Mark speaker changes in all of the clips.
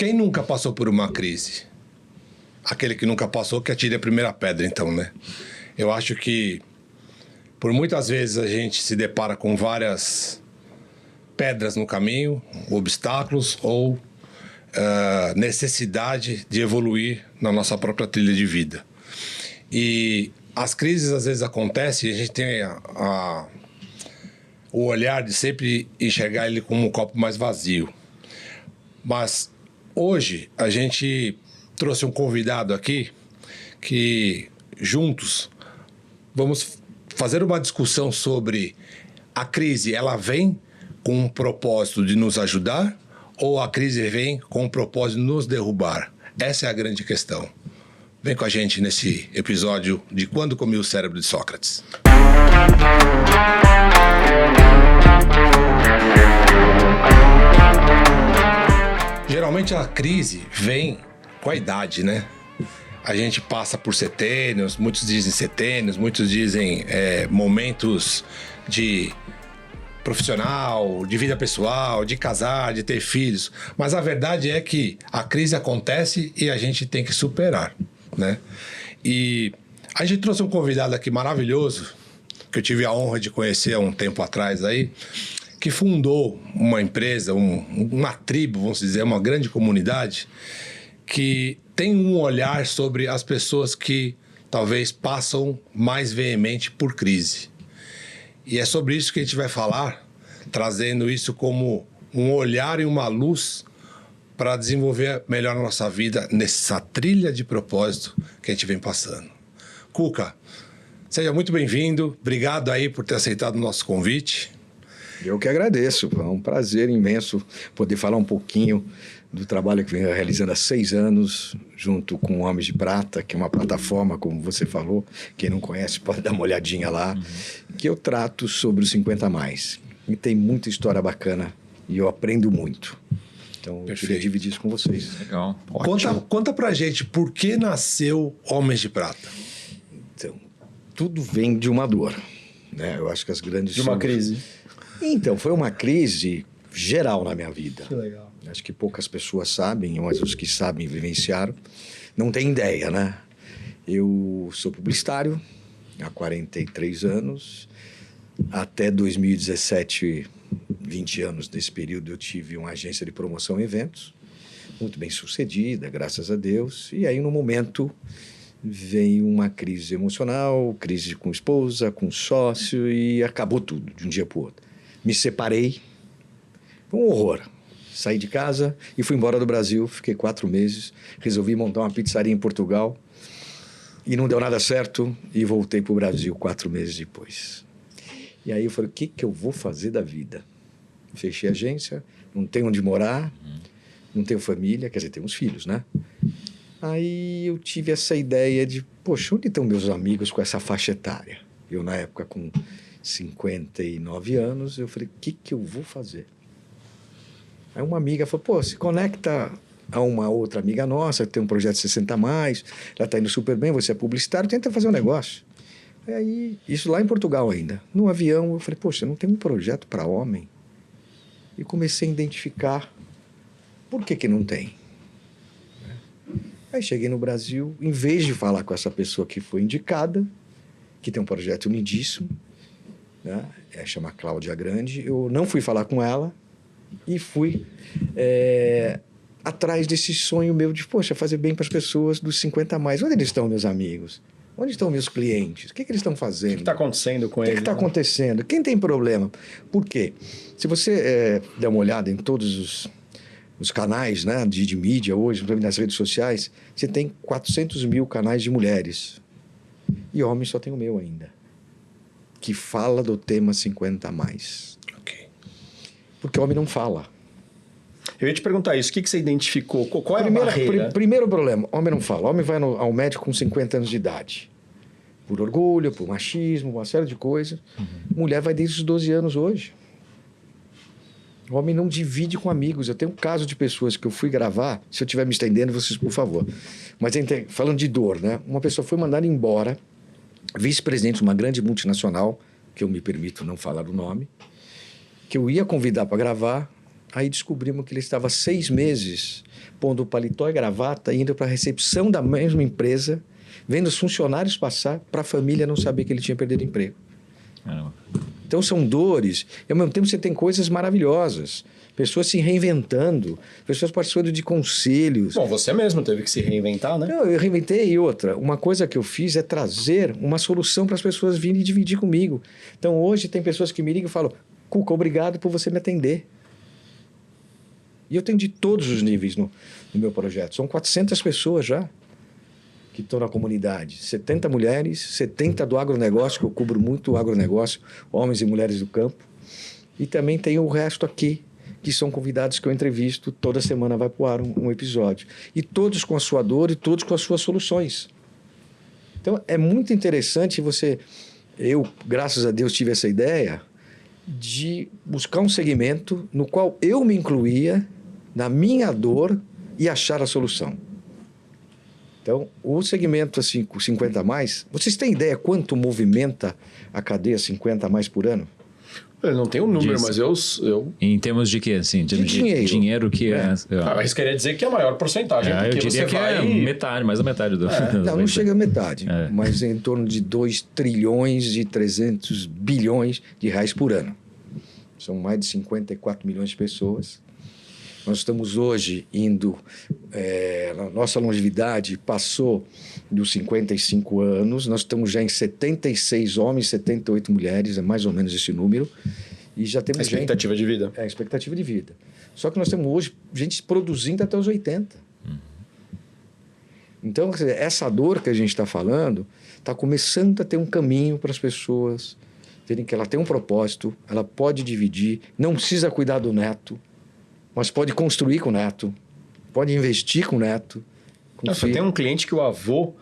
Speaker 1: Quem nunca passou por uma crise? Aquele que nunca passou, que atire a primeira pedra, então, né? Eu acho que, por muitas vezes, a gente se depara com várias pedras no caminho, obstáculos ou necessidade de evoluir na nossa própria trilha de vida. E as crises, às vezes, acontecem e a gente tem o olhar de sempre enxergar ele como um copo mais vazio. Mas hoje a gente trouxe um convidado aqui que juntos vamos fazer uma discussão sobre a crise. Ela vem com um propósito de nos ajudar ou a crise vem com um propósito de nos derrubar? Essa é a grande questão. Vem com a gente nesse episódio de Quando Comi o Cérebro de Sócrates. Geralmente a crise vem com a idade, né? A gente passa por setênios, muitos dizem setênios, muitos dizem momentos de profissional, de vida pessoal, de casar, de ter filhos. Mas a verdade é que a crise acontece e a gente tem que superar, né? E a gente trouxe um convidado aqui maravilhoso, que eu tive a honra de conhecer há um tempo atrás aí, que fundou uma empresa, uma tribo, vamos dizer, uma grande comunidade, que tem um olhar sobre as pessoas que talvez passam mais veemente por crise. E é sobre isso que a gente vai falar, trazendo isso como um olhar e uma luz para desenvolver melhor a nossa vida nessa trilha de propósito que a gente vem passando. Cuca, seja muito bem-vindo. Obrigado aí por ter aceitado o nosso convite.
Speaker 2: Eu que agradeço. É um prazer imenso poder falar um pouquinho do trabalho que venho realizando há 6 anos, junto com Homens de Prata, que é uma plataforma, como você falou. Quem não conhece pode dar uma olhadinha lá. Que eu trato sobre os 50 a mais. E tem muita história bacana e eu aprendo muito. Então, eu queria dividir isso com vocês.
Speaker 3: Legal.
Speaker 1: Conta pra gente por que nasceu Homens de Prata.
Speaker 2: Então, tudo vem de uma dor, né? Eu acho que as grandes...
Speaker 3: De uma crise.
Speaker 2: Então, foi uma crise geral na minha vida.
Speaker 3: Que legal.
Speaker 2: Acho que poucas pessoas sabem, mas os que sabem vivenciaram. Não tem ideia, né? Eu sou publicitário há 43 anos. Até 2017, 20 anos desse período, eu tive uma agência de promoção e eventos. Muito bem sucedida, graças a Deus. E aí, no momento, veio uma crise emocional, crise com esposa, com sócio, e acabou tudo, de um dia para o outro. Me separei, foi um horror. Saí de casa e fui embora do Brasil, fiquei 4 meses, resolvi montar uma pizzaria em Portugal e não deu nada certo e voltei para o Brasil 4 meses depois. E aí eu falei, o que eu vou fazer da vida? Fechei a agência, não tenho onde morar, não tenho família, quer dizer, tenho uns filhos, né? Aí eu tive essa ideia de, poxa, onde estão meus amigos com essa faixa etária? Eu, na época, com 59 anos, eu falei, o que eu vou fazer? Aí uma amiga falou, pô, se conecta a uma outra amiga nossa, que tem um projeto 60 a mais, ela está indo super bem, você é publicitário, tenta fazer um negócio. Aí, isso lá em Portugal ainda. No avião, eu falei, poxa, não tem um projeto para homem? E comecei a identificar por que não tem. Aí cheguei no Brasil, em vez de falar com essa pessoa que foi indicada, que tem um projeto lindíssimo, né? Chama Cláudia Grande, eu não fui falar com ela e fui atrás desse sonho meu de, poxa, fazer bem para as pessoas dos 50 a mais. Onde eles estão, meus amigos? Onde estão meus clientes? O que eles estão fazendo?
Speaker 3: O que está acontecendo com eles?
Speaker 2: O que está acontecendo? Quem tem problema? Por quê? Se você der uma olhada em todos os canais, né, de mídia hoje, nas redes sociais, você tem 400 mil canais de mulheres. E homens só tem o meu ainda, que fala do tema 50 a mais.
Speaker 1: Ok.
Speaker 2: Porque o homem não fala.
Speaker 3: Eu ia te perguntar isso, o que você identificou? Qual é a barreira?
Speaker 2: Primeiro problema, homem não fala. Homem vai ao médico com 50 anos de idade. Por orgulho, por machismo, uma série de coisas. Mulher vai desde os 12 anos hoje. O homem não divide com amigos. Eu tenho um caso de pessoas que eu fui gravar, se eu estiver me estendendo, vocês, por favor. Mas falando de dor, né? Uma pessoa foi mandada embora, vice-presidente de uma grande multinacional, que eu me permito não falar o nome, que eu ia convidar para gravar, aí descobrimos que ele estava 6 meses pondo paletó e gravata, indo para a recepção da mesma empresa, vendo os funcionários passar para a família não saber que ele tinha perdido o emprego.
Speaker 4: Caramba.
Speaker 2: Então são dores, e ao mesmo tempo você tem coisas maravilhosas. Pessoas se reinventando, pessoas participando de conselhos.
Speaker 3: Bom, você mesmo teve que se reinventar, né?
Speaker 2: Não, eu reinventei e outra. Uma coisa que eu fiz é trazer uma solução para as pessoas virem dividir comigo. Então hoje tem pessoas que me ligam e falam: Cuca, obrigado por você me atender. E eu tenho de todos os níveis no meu projeto. São 400 pessoas já que estão na comunidade. 70 mulheres, 70 do agronegócio, que eu cubro muito o agronegócio, homens e mulheres do campo. E também tem o resto aqui, que são convidados que eu entrevisto. Toda semana vai pro ar um episódio. E todos com a sua dor e todos com as suas soluções. Então, é muito interessante você... Eu, graças a Deus, tive essa ideia de buscar um segmento no qual eu me incluía na minha dor e achar a solução. Então, o segmento assim, 50 a mais, vocês têm ideia quanto movimenta a cadeia 50 a mais por ano?
Speaker 3: Eu não tenho um número,
Speaker 4: Diz.
Speaker 3: mas eu...
Speaker 4: Em termos de quê? Assim,
Speaker 2: De dinheiro.
Speaker 4: Dinheiro que é...
Speaker 3: Mas queria dizer que é a maior porcentagem.
Speaker 4: eu
Speaker 3: porque
Speaker 4: diria
Speaker 3: você
Speaker 4: que
Speaker 3: vai...
Speaker 4: é metade, mais da metade do...
Speaker 2: Não chega a metade,
Speaker 4: É.
Speaker 2: mas em torno de 2 trilhões e 300 bilhões de reais por ano. São mais de 54 milhões de pessoas. Nós estamos hoje indo... a nossa longevidade passou dos 55 anos. Nós estamos já em 76 homens, 78 mulheres, é mais ou menos esse número. E já temos
Speaker 3: A expectativa de vida.
Speaker 2: a expectativa de vida. Só que nós temos hoje gente produzindo até os 80. Então, quer dizer, essa dor que a gente está falando está começando a ter um caminho para as pessoas verem que ela tem um propósito, ela pode dividir, não precisa cuidar do neto, mas pode construir com o neto, pode investir com o neto. Com o
Speaker 3: Nossa,
Speaker 2: filho.
Speaker 3: tem um cliente que o avô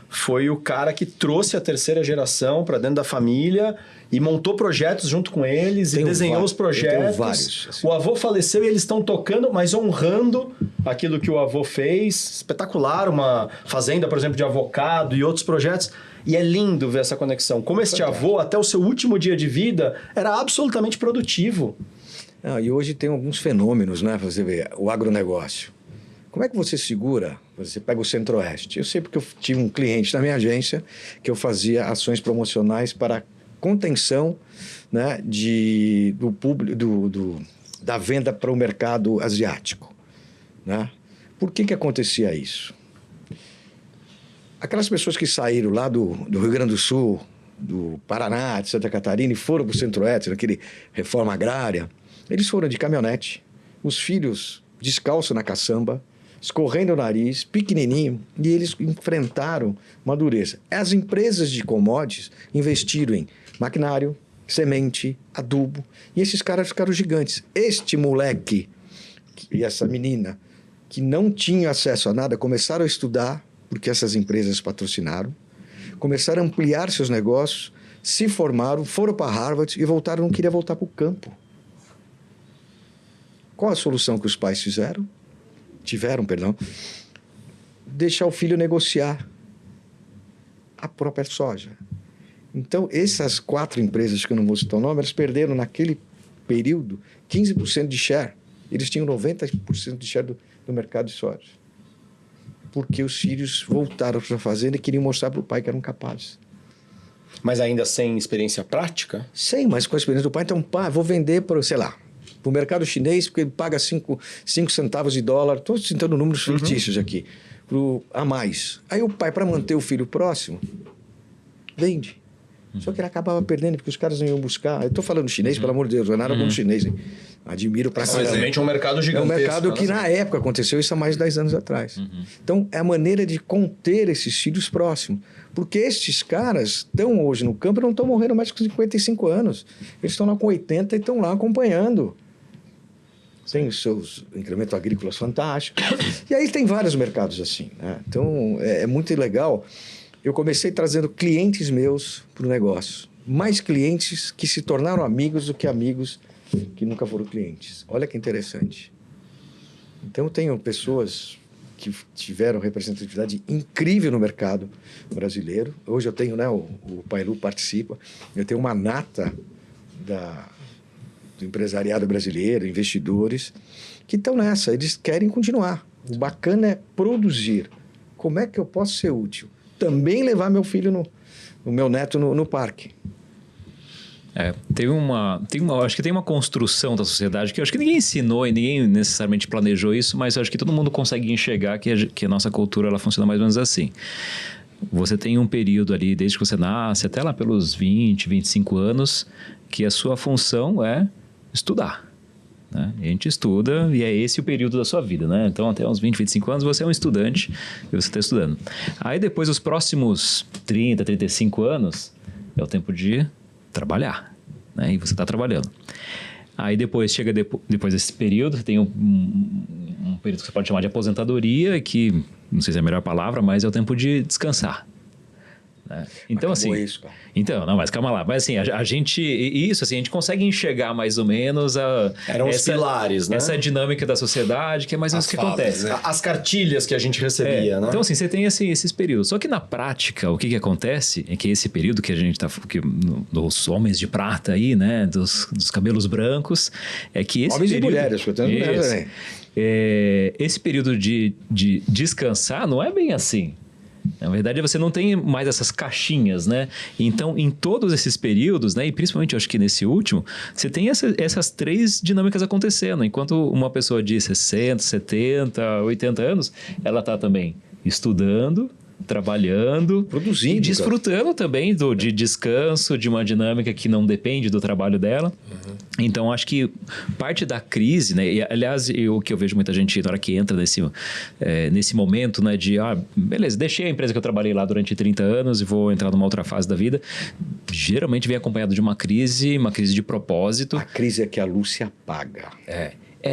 Speaker 3: foi o cara que trouxe a terceira geração para dentro da família e montou projetos junto com eles e
Speaker 2: Tenho
Speaker 3: desenhou
Speaker 2: vários,
Speaker 3: os projetos.
Speaker 2: eu tenho vários, assim.
Speaker 3: O avô faleceu e eles estão tocando, mas honrando aquilo que o avô fez. Espetacular, uma fazenda, por exemplo, de avocado e outros projetos. E é lindo ver essa conexão. Como este avô, até o seu último dia de vida, era absolutamente produtivo.
Speaker 2: E hoje tem alguns fenômenos, né? Você vê, o agronegócio. Como é que você segura? Você pega o Centro-Oeste. Eu sei porque eu tive um cliente na minha agência que eu fazia ações promocionais para contenção, né, da venda para o mercado asiático. Né? Por que acontecia isso? Aquelas pessoas que saíram lá do Rio Grande do Sul, do Paraná, de Santa Catarina e foram para o Centro-Oeste, naquele reforma agrária, eles foram de caminhonete, os filhos descalços na caçamba, escorrendo o nariz, pequenininho, e eles enfrentaram uma dureza. As empresas de commodities investiram em maquinário, semente, adubo, e esses caras ficaram gigantes. Este moleque e essa menina que não tinham acesso a nada começaram a estudar, porque essas empresas patrocinaram, começaram a ampliar seus negócios, se formaram, foram para Harvard e voltaram, não queriam voltar para o campo. Qual a solução que os pais tiveram, deixar o filho negociar a própria soja. Então, essas 4 empresas, que eu não vou citar o nome, elas perderam naquele período 15% de share. Eles tinham 90% de share do mercado de soja. Porque os filhos voltaram para a fazenda e queriam mostrar para o pai que eram capazes.
Speaker 3: Mas ainda sem experiência prática?
Speaker 2: Sei, mas com a experiência do pai, então, vou vender para, sei lá, para o mercado chinês, porque ele paga 5 centavos de dólar. Estou citando números fictícios aqui, a mais. Aí o pai, para manter o filho próximo, vende. Só que ele acabava perdendo, porque os caras não iam buscar. Eu estou falando chinês, pelo amor de Deus, não é nada como chinês, hein? Admiro para
Speaker 3: Mas realmente é um mercado
Speaker 2: É um
Speaker 3: gigantesco.
Speaker 2: mercado que, na época, aconteceu isso há mais de 10 anos atrás. Então, é a maneira de conter esses filhos próximos. Porque estes caras estão hoje no campo e não estão morrendo mais com 55 anos. Eles estão lá com 80 e estão lá acompanhando. Tem os seus incrementos agrícolas fantásticos. E aí tem vários mercados assim, né? Então, é muito legal. Eu comecei trazendo clientes meus para o negócio. Mais clientes que se tornaram amigos do que amigos que nunca foram clientes. Olha que interessante. Então, eu tenho pessoas que tiveram representatividade incrível no mercado brasileiro. Hoje eu tenho, né, o Pailu participa. Eu tenho uma nata do empresariado brasileiro, investidores, que estão nessa. Eles querem continuar. O bacana é produzir. Como é que eu posso ser útil? Também levar meu filho, o meu neto no parque.
Speaker 4: Acho que tem uma construção da sociedade que eu acho que ninguém ensinou e ninguém necessariamente planejou isso, mas eu acho que todo mundo consegue enxergar que a nossa cultura ela funciona mais ou menos assim. Você tem um período ali, desde que você nasce até lá pelos 20, 25 anos, que a sua função é estudar. Né? A gente estuda e é esse o período da sua vida, né? Então, até uns 20, 25 anos, você é um estudante e você está estudando. Aí, depois, os próximos 30, 35 anos, é o tempo de trabalhar, né? E você está trabalhando. Aí, depois, chega depois desse período, você tem um período que você pode chamar de aposentadoria, que, não sei se é a melhor palavra, mas é o tempo de descansar. Né? Então, assim.
Speaker 2: Isso, cara.
Speaker 4: Então, não, mas calma lá. Mas assim, a gente consegue enxergar mais ou menos
Speaker 3: Eram os pilares, né?
Speaker 4: Essa dinâmica da sociedade, que é mais ou menos o que acontece.
Speaker 1: né?
Speaker 3: As cartilhas que a gente recebia, né?
Speaker 4: Então, assim, você tem esses períodos. Só que na prática, o que acontece é que esse período que a gente tá. Dos homens de prata aí, né? Dos cabelos brancos, é que esse
Speaker 2: homens
Speaker 4: período.
Speaker 2: E mulheres, escutando mulheres também.
Speaker 4: Esse período de descansar não é bem assim. Na verdade, você não tem mais essas caixinhas, né? Então, em todos esses períodos, né? E principalmente, eu acho que nesse último, você tem essas três dinâmicas acontecendo. Enquanto uma pessoa de 60, 70, 80 anos, ela está também estudando, trabalhando,
Speaker 2: produzindo,
Speaker 4: e desfrutando também de descanso, de uma dinâmica que não depende do trabalho dela. Então, acho que parte da crise, né? E, aliás, o que eu vejo muita gente na hora que entra nesse momento, né? De, beleza, deixei a empresa que eu trabalhei lá durante 30 anos e vou entrar numa outra fase da vida. Geralmente vem acompanhado de uma crise de propósito.
Speaker 2: A crise é que a luz se apaga.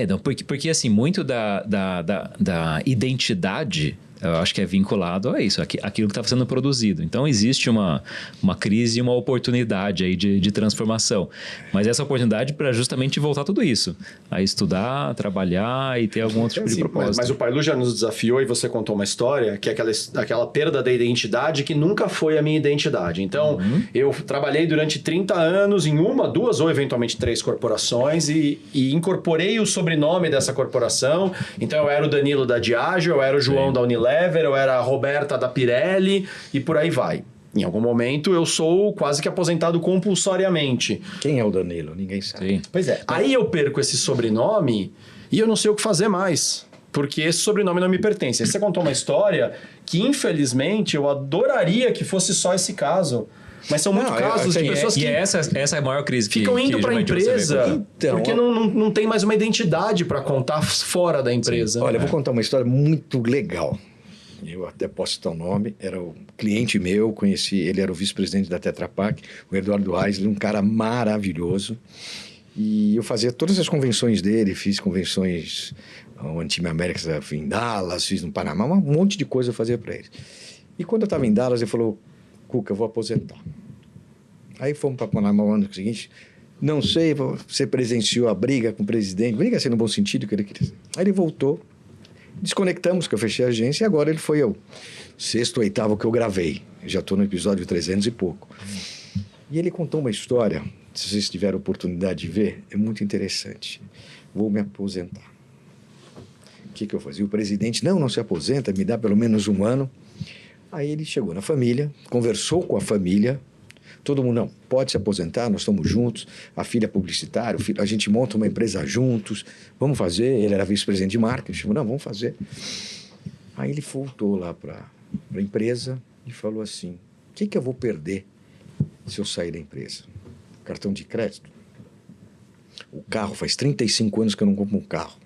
Speaker 4: Não, porque assim, muito da identidade, eu acho que é vinculado a isso, aquilo que está sendo produzido. Então, existe uma crise e uma oportunidade aí de transformação. Mas essa oportunidade para justamente voltar tudo isso. A estudar, trabalhar e ter algum outro tipo de propósito.
Speaker 3: Mas o Pailu já nos desafiou e você contou uma história que é aquela perda da identidade que nunca foi a minha identidade. Então, eu trabalhei durante 30 anos em uma, duas ou eventualmente 3 corporações e incorporei o sobrenome dessa corporação. Então, eu era o Danilo da Diageo, eu era o João da Unilever, eu era a Roberta da Pirelli e por aí vai. Em algum momento eu sou quase que aposentado compulsoriamente.
Speaker 2: Quem é o Danilo? Ninguém sabe.
Speaker 4: Sim.
Speaker 3: Pois é. Aí eu perco esse sobrenome e eu não sei o que fazer mais. Porque esse sobrenome não me pertence. Aí você contou uma história que, infelizmente, eu adoraria que fosse só esse caso. Mas são muitos casos de pessoas que...
Speaker 4: E essa é a maior crise que
Speaker 3: ficam indo para a empresa porque
Speaker 2: Então,
Speaker 3: não tem mais uma identidade para contar fora da empresa.
Speaker 2: Olha, eu vou contar uma história muito legal. Eu até posso citar o nome. Era um cliente meu, conheci, ele era o vice-presidente da Tetra Pak, o Eduardo Reisler, um cara maravilhoso. E eu fazia todas as convenções dele, fiz convenções o Time Américas em Dallas, fiz no Panamá, um monte de coisa eu fazia para ele. E quando eu estava em Dallas, ele falou: Cuca, eu vou aposentar. Aí fomos para Panamá no ano seguinte. Não sei, você presenciou a briga com o presidente, briga assim no bom sentido que ele queria. Aí ele voltou, desconectamos, que eu fechei a agência, e agora ele foi o 6º ou 8º que eu gravei. Eu já estou no episódio 300 e pouco. E ele contou uma história, se vocês tiveram oportunidade de ver, é muito interessante. Vou me aposentar. O que eu fazia? O presidente, não se aposenta, me dá pelo menos 1 ano. Aí ele chegou na família, conversou com a família, todo mundo, não, pode se aposentar, nós estamos juntos, a filha é publicitária, a gente monta uma empresa juntos, vamos fazer. Ele era vice-presidente de marketing, não, vamos fazer. Aí ele voltou lá para a empresa e falou assim: o que eu vou perder se eu sair da empresa? Cartão de crédito? O carro, faz 35 anos que eu não compro um carro.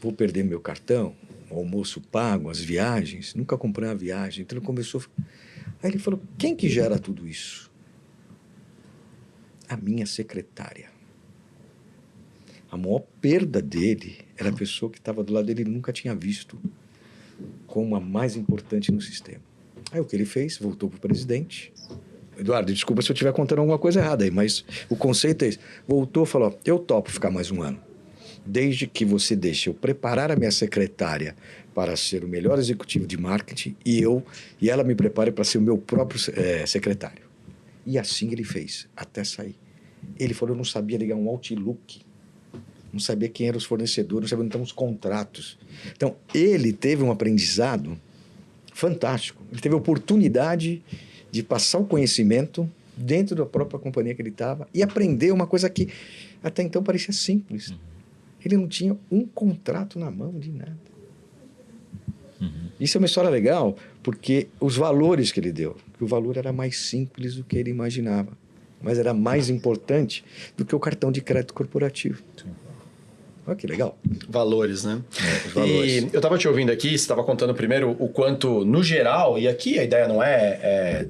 Speaker 2: Vou perder meu cartão, o almoço pago, as viagens, nunca comprei uma viagem. Então ele começou... Aí ele falou: quem que gera tudo isso? A minha secretária. A maior perda dele era a pessoa que estava do lado dele, ele nunca tinha visto como a mais importante no sistema. Aí o que ele fez? Voltou para o presidente. Eduardo, desculpa se eu estiver contando alguma coisa errada aí, mas o conceito é esse. Voltou e falou: eu topo ficar mais 1 ano, desde que você deixe eu preparar a minha secretária para ser o melhor executivo de marketing e ela me prepare para ser o meu próprio secretário. E assim ele fez, até sair. Ele falou: eu não sabia ligar um Outlook. não sabia quem eram os fornecedores, não sabia onde estavam os contratos. Então, ele teve um aprendizado fantástico. Ele teve a oportunidade de passar o conhecimento dentro da própria companhia que ele estava e aprender uma coisa que até então parecia simples. Ele não tinha um contrato na mão de nada. Isso é uma história legal, porque os valores que ele deu, o valor era mais simples do que ele imaginava, mas era mais importante do que o cartão de crédito corporativo. Olha que legal.
Speaker 3: Valores, né?
Speaker 2: Os valores.
Speaker 3: E eu estava te ouvindo aqui, você estava contando primeiro o quanto, no geral, e aqui a ideia não é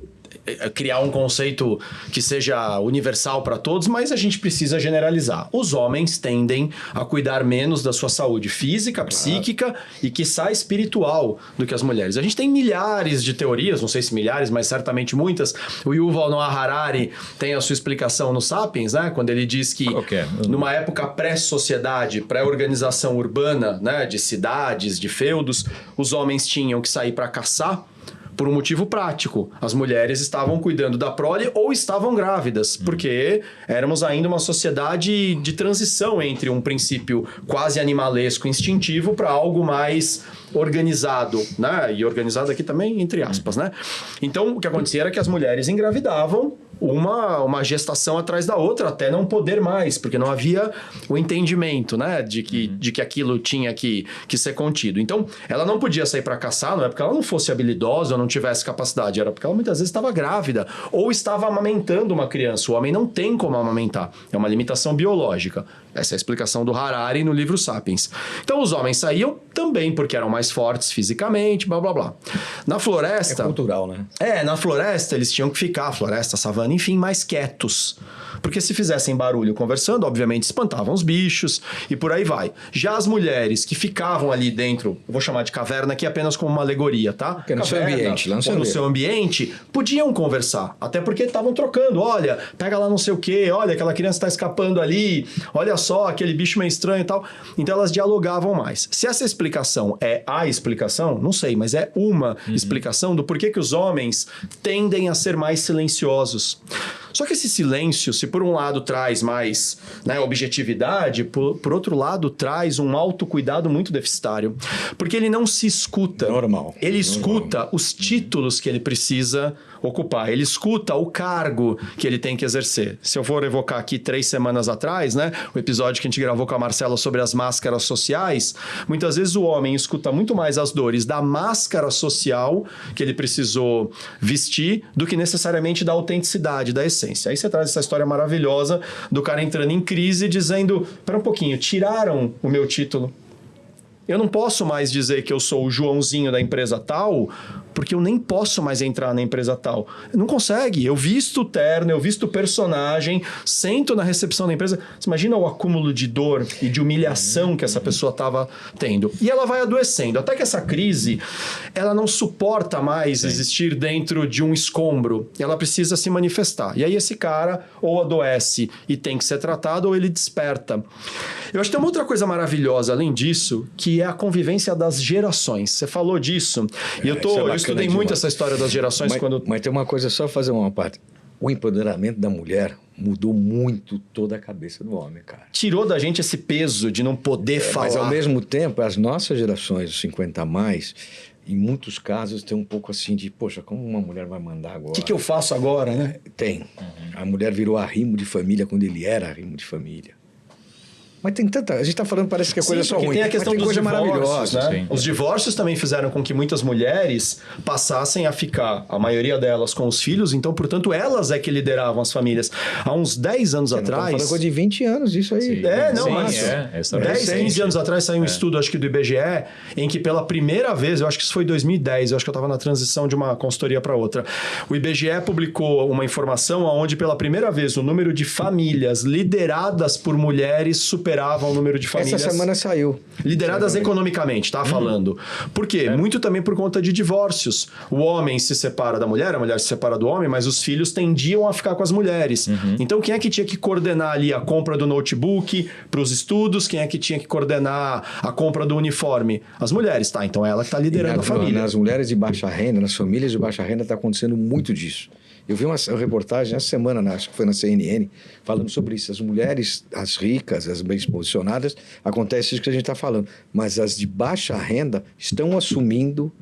Speaker 3: criar um conceito que seja universal para todos, mas a gente precisa generalizar. Os homens tendem a cuidar menos da sua saúde física, psíquica e, quiçá, espiritual do que as mulheres. A gente tem milhares de teorias, não sei se milhares, mas certamente muitas. O Yuval Noah Harari tem a sua explicação no Sapiens, né? Quando ele diz que numa época pré-sociedade, pré-organização urbana, né? De cidades, de feudos, os homens tinham que sair para caçar por um motivo prático. As mulheres estavam cuidando da prole ou estavam grávidas, porque éramos ainda uma sociedade de transição entre um princípio quase animalesco, instintivo, para algo mais organizado, né? E organizado aqui também, entre aspas, né? Então, o que acontecia era que as mulheres engravidavam uma gestação atrás da outra, até não poder mais, porque não havia o entendimento, né, de que aquilo tinha que ser contido. Então, ela não podia sair para caçar, não é porque ela não fosse habilidosa ou não tivesse capacidade, era porque ela muitas vezes estava grávida ou estava amamentando uma criança. O homem não tem como amamentar, é uma limitação biológica. Essa é a explicação do Harari no livro Sapiens. Então, os homens saíam também porque eram mais fortes fisicamente, blá, blá, blá. Na floresta...
Speaker 2: É cultural, né?
Speaker 3: Na floresta eles tinham que ficar, floresta, savana, enfim, mais quietos. Porque se fizessem barulho conversando, obviamente espantavam os bichos e por aí vai. Já as mulheres que ficavam ali dentro, eu vou chamar de caverna aqui apenas como uma alegoria, tá?
Speaker 2: Porque no seu ambiente, lá
Speaker 3: no seu ambiente, podiam conversar. Até porque estavam trocando. Olha, pega lá não sei o quê, olha, aquela criança está escapando ali, olha só, aquele bicho meio estranho e tal. Então elas dialogavam mais. Se essa explicação é a explicação, não sei, mas é uma explicação do porquê que os homens tendem a ser mais silenciosos. Só que esse silêncio, se por um lado traz mais, né, objetividade, por outro lado traz um autocuidado muito deficitário. Porque ele não se escuta.
Speaker 2: Normal.
Speaker 3: Ele escuta os títulos que ele precisa ocupar. Ele escuta o cargo que ele tem que exercer. Se eu for evocar aqui 3 semanas atrás, né, o episódio que a gente gravou com a Marcela sobre as máscaras sociais, muitas vezes o homem escuta muito mais as dores da máscara social que ele precisou vestir do que necessariamente da autenticidade, da essência. Aí você traz essa história maravilhosa do cara entrando em crise dizendo, espera um pouquinho, tiraram o meu título. Eu não posso mais dizer que eu sou o Joãozinho da empresa tal, porque eu nem posso mais entrar na empresa tal. Não consegue. Eu visto o terno, eu visto o personagem, sento na recepção da empresa. Você imagina o acúmulo de dor e de humilhação que essa pessoa estava tendo. E ela vai adoecendo. Até que essa crise, ela não suporta mais existir dentro de um escombro. Ela precisa se manifestar. E aí esse cara ou adoece e tem que ser tratado, ou ele desperta. Eu acho que tem uma outra coisa maravilhosa, além disso, que é a convivência das gerações. Você falou disso. E eu estudei muito essa história das gerações.
Speaker 2: Mas tem uma coisa, só fazer uma parte. O empoderamento da mulher mudou muito toda a cabeça do homem, cara.
Speaker 3: Tirou da gente esse peso de não poder falar.
Speaker 2: Mas ao mesmo tempo, as nossas gerações, os 50 a mais, em muitos casos tem um pouco assim de, poxa, como uma mulher vai mandar agora?
Speaker 3: O que eu faço agora, né?
Speaker 2: Tem. A mulher virou arrimo de família quando ele era arrimo de família. Mas tem tanta... A gente está falando, parece que é coisa só ruim.
Speaker 3: Tem a questão dos divórcios, né?
Speaker 4: Sim.
Speaker 3: Os divórcios também fizeram com que muitas mulheres passassem a ficar, a maioria delas, com os filhos. Então, portanto, elas é que lideravam as famílias. Há uns 10 anos atrás...
Speaker 2: Não falando de 20 anos, isso aí.
Speaker 4: Sim.
Speaker 3: Mas... 10, 15 anos atrás saiu um estudo, acho que do IBGE, em que pela primeira vez, eu acho que isso foi em 2010, eu acho que eu estava na transição de uma consultoria para outra, o IBGE publicou uma informação onde pela primeira vez o número de famílias lideradas por mulheres superavam o número de famílias...
Speaker 2: Essa semana saiu.
Speaker 3: Lideradas economicamente, tá falando. Por quê? Muito também por conta de divórcios. O homem se separa da mulher, a mulher se separa do homem, mas os filhos tendiam a ficar com as mulheres. Então, quem é que tinha que coordenar ali a compra do notebook para os estudos? Quem é que tinha que coordenar a compra do uniforme? As mulheres, tá? Então, ela que está liderando a família.
Speaker 2: Nas mulheres de baixa renda, nas famílias de baixa renda, está acontecendo muito disso. Eu vi uma reportagem essa semana, acho que foi na CNN, falando sobre isso. As mulheres, as ricas, as bem posicionadas, acontece isso que a gente está falando. Mas as de baixa renda estão assumindo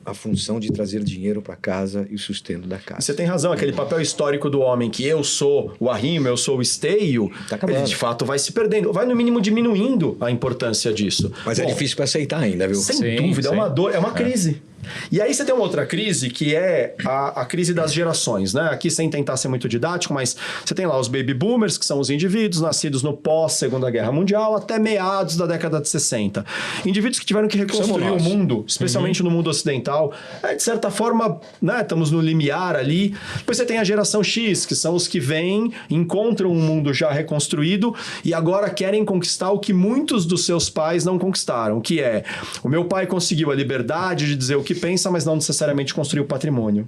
Speaker 2: a função de trazer dinheiro para casa e o sustento da casa.
Speaker 3: Você tem razão, aquele papel histórico do homem que eu sou o arrimo, eu sou o esteio, ele de fato vai se perdendo, vai no mínimo diminuindo a importância disso.
Speaker 2: Mas é difícil para aceitar ainda, viu?
Speaker 3: Sem dúvida, é uma dor, é uma crise. E aí você tem uma outra crise que é a crise das gerações, né? Aqui sem tentar ser muito didático, mas você tem lá os baby boomers, que são os indivíduos nascidos no pós-Segunda Guerra Mundial até meados da década de 60. Indivíduos que tiveram que reconstruir o mundo, especialmente no mundo ocidental. De certa forma, né, estamos no limiar ali. Depois você tem a geração X, que são os que vêm, encontram um mundo já reconstruído e agora querem conquistar o que muitos dos seus pais não conquistaram, que é: o meu pai conseguiu a liberdade de dizer o que pensa, mas não necessariamente construir o patrimônio.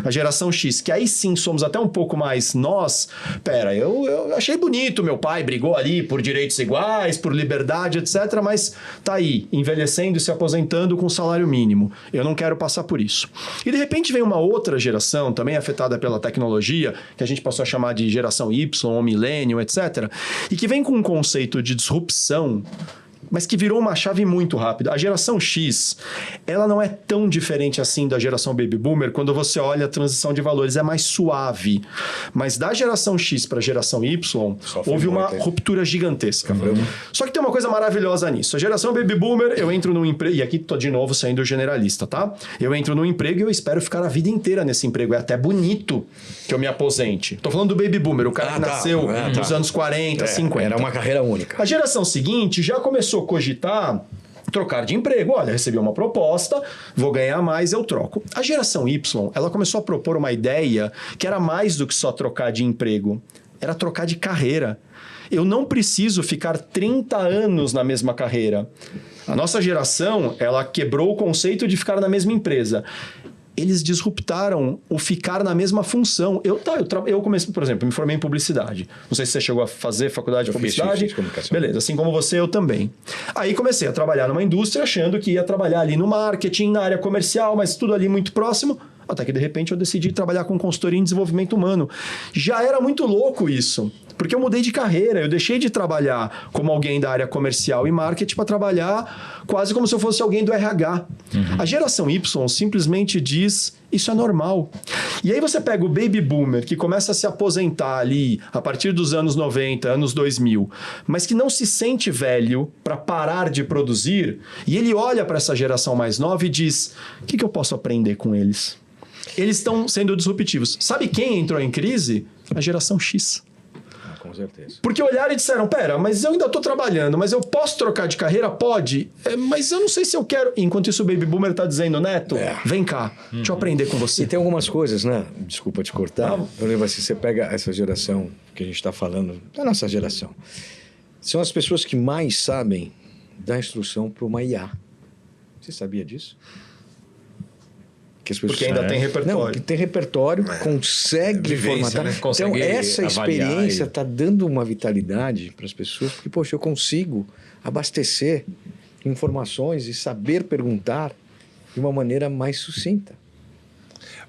Speaker 3: A geração X, que aí sim somos até um pouco mais nós. Pera, eu achei bonito, meu pai brigou ali por direitos iguais, por liberdade, etc. Mas tá aí, envelhecendo e se aposentando com salário mínimo. Eu não quero passar por isso. E de repente vem uma outra geração, também afetada pela tecnologia, que a gente passou a chamar de geração Y ou milênio, etc. E que vem com um conceito de disrupção, mas que virou uma chave muito rápida. A geração X, ela não é tão diferente assim da geração Baby Boomer. Quando você olha a transição de valores, é mais suave. Mas da geração X para a geração Y, houve uma ruptura gigantesca. Só que tem uma coisa maravilhosa nisso. A geração Baby Boomer, eu entro num emprego... E aqui tô de novo sendo generalista, tá? Eu entro num emprego e eu espero ficar a vida inteira nesse emprego. É até bonito que eu me aposente. Tô falando do Baby Boomer, o cara que nasceu nos anos 40, 50.
Speaker 2: Era uma carreira única.
Speaker 3: A geração seguinte já começou a cogitar trocar de emprego. Olha, recebi uma proposta, vou ganhar mais, eu troco. A geração Y, ela começou a propor uma ideia que era mais do que só trocar de emprego. Era trocar de carreira. Eu não preciso ficar 30 anos na mesma carreira. A nossa geração, ela quebrou o conceito de ficar na mesma empresa. Eles disruptaram o ficar na mesma função. Eu comecei, por exemplo, me formei em publicidade. Não sei se você chegou a fazer faculdade de publicidade.
Speaker 2: Fiz comunicação.
Speaker 3: Beleza, assim como você, eu também. Aí comecei a trabalhar numa indústria achando que ia trabalhar ali no marketing, na área comercial, mas tudo ali muito próximo. Até que, de repente, eu decidi trabalhar com consultoria em desenvolvimento humano. Já era muito louco isso, porque eu mudei de carreira. Eu deixei de trabalhar como alguém da área comercial e marketing para trabalhar quase como se eu fosse alguém do RH. A geração Y simplesmente diz: isso é normal. E aí você pega o Baby Boomer, que começa a se aposentar ali a partir dos anos 90, anos 2000, mas que não se sente velho para parar de produzir, e ele olha para essa geração mais nova e diz: o que eu posso aprender com eles? Eles estão sendo disruptivos. Sabe quem entrou em crise? A geração X.
Speaker 2: Com certeza.
Speaker 3: Porque olharam e disseram: pera, mas eu ainda estou trabalhando, mas eu posso trocar de carreira? Pode, mas eu não sei se eu quero. Enquanto isso o Baby Boomer está dizendo: Neto, vem cá, deixa eu aprender com você.
Speaker 2: E tem algumas coisas, né? Desculpa te cortar. Eu lembro assim, você pega essa geração que a gente está falando, da nossa geração. São as pessoas que mais sabem dar instrução para uma IA. Você sabia disso? Que as pessoas...
Speaker 3: Porque ainda tem repertório.
Speaker 2: Não, que tem repertório, consegue formatar.
Speaker 4: Né?
Speaker 2: Então,
Speaker 4: Consegue
Speaker 2: essa experiência
Speaker 4: avaliar
Speaker 2: está dando uma vitalidade para as pessoas, porque, poxa, eu consigo abastecer informações e saber perguntar de uma maneira mais sucinta.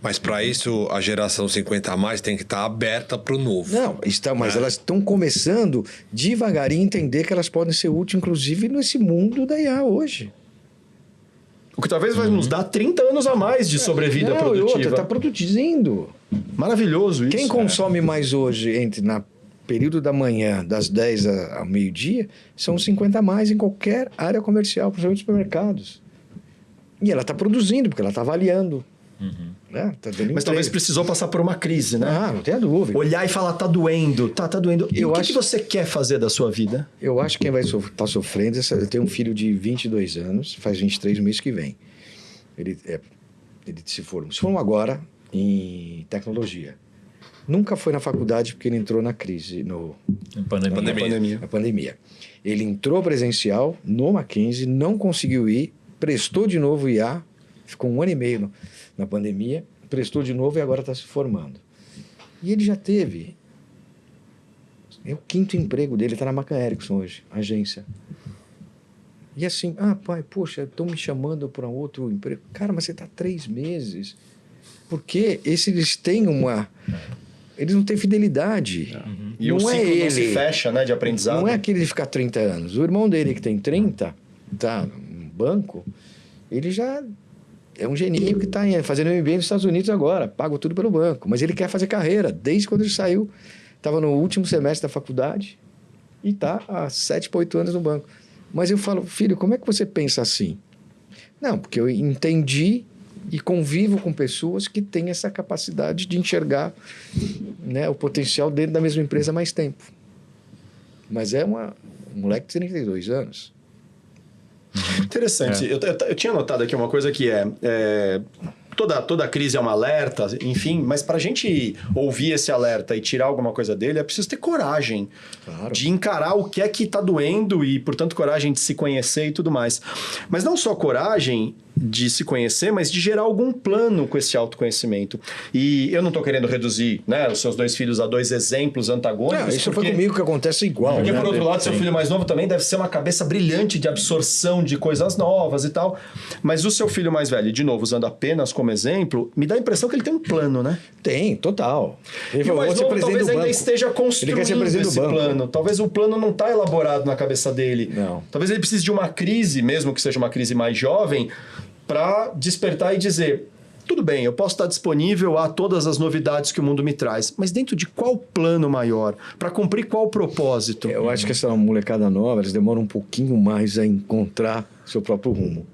Speaker 1: Mas para isso, a geração 50 a mais tem que estar aberta para o novo.
Speaker 2: Não, mas elas estão começando devagarinho a entender que elas podem ser úteis, inclusive, nesse mundo da IA hoje.
Speaker 3: O que talvez vai nos dar 30 anos a mais de sobrevida produtiva.
Speaker 2: Está produzindo.
Speaker 3: Maravilhoso isso.
Speaker 2: Quem consome mais hoje, na período da manhã, das 10 ao meio-dia, são 50 a mais em qualquer área comercial, principalmente supermercados. E ela está produzindo, porque ela está avaliando. Né? Tá dando
Speaker 3: Mas talvez precisou passar por uma crise, né?
Speaker 2: Ah, não tenha dúvida.
Speaker 3: Olhar e falar: tá doendo, tá doendo. E o que você quer fazer da sua vida?
Speaker 2: Eu acho que quem vai estar sofrendo... Eu tenho um filho de 22 anos, faz 23 meses que vem. Ele se formou agora em tecnologia. Nunca foi na faculdade porque ele entrou na crise, na pandemia. Ele entrou presencial no Mackenzie, não conseguiu ir, prestou de novo IA, ficou 1 ano e meio na pandemia, prestou de novo e agora está se formando. E ele já teve... É o 5º emprego dele, está na Macan Erickson hoje, agência. E assim, pai, poxa, estão me chamando para outro emprego. Cara, mas você está 3 meses. Porque eles têm uma... Eles não têm fidelidade.
Speaker 3: E
Speaker 2: não
Speaker 3: o ciclo
Speaker 2: é ele.
Speaker 3: não se fecha, né, de aprendizado.
Speaker 2: Não é aquele de ficar 30 anos. O irmão dele, que tem 30, tá no banco, ele já é um geninho que está fazendo MBA nos Estados Unidos agora, paga tudo pelo banco. Mas ele quer fazer carreira, desde quando ele saiu. Estava no último semestre da faculdade e está há 7 para 8 anos no banco. Mas eu falo, filho, como é que você pensa assim? Não, porque eu entendi e convivo com pessoas que têm essa capacidade de enxergar, né, o potencial dentro da mesma empresa há mais tempo. Mas é um moleque de 32 anos.
Speaker 3: Interessante. Eu tinha notado aqui uma coisa que toda crise é um alerta, enfim, mas para a gente ouvir esse alerta e tirar alguma coisa dele, é preciso ter coragem de encarar o que é que está doendo e, portanto, coragem de se conhecer e tudo mais. Mas não só coragem de se conhecer, mas de gerar algum plano com esse autoconhecimento. E eu não estou querendo reduzir, né, os seus 2 filhos a 2 exemplos antagônicos.
Speaker 2: Não, isso foi comigo que acontece igual.
Speaker 3: Porque,
Speaker 2: né?
Speaker 3: por outro lado, seu filho mais novo também deve ser uma cabeça brilhante de absorção de coisas novas e tal. Mas o seu filho mais velho, de novo, usando apenas como exemplo, me dá a impressão que ele tem um plano, né?
Speaker 2: Tem, total. Ele
Speaker 3: E o mais novo talvez ainda esteja construindo esse plano. Talvez o plano não está elaborado na cabeça dele.
Speaker 2: Não.
Speaker 3: Talvez ele precise de uma crise, mesmo que seja uma crise mais jovem, para despertar e dizer... Tudo bem, eu posso estar disponível a todas as novidades que o mundo me traz, mas dentro de qual plano maior? Para cumprir qual propósito?
Speaker 2: Eu acho que essa molecada nova, eles demoram um pouquinho mais a encontrar seu próprio rumo.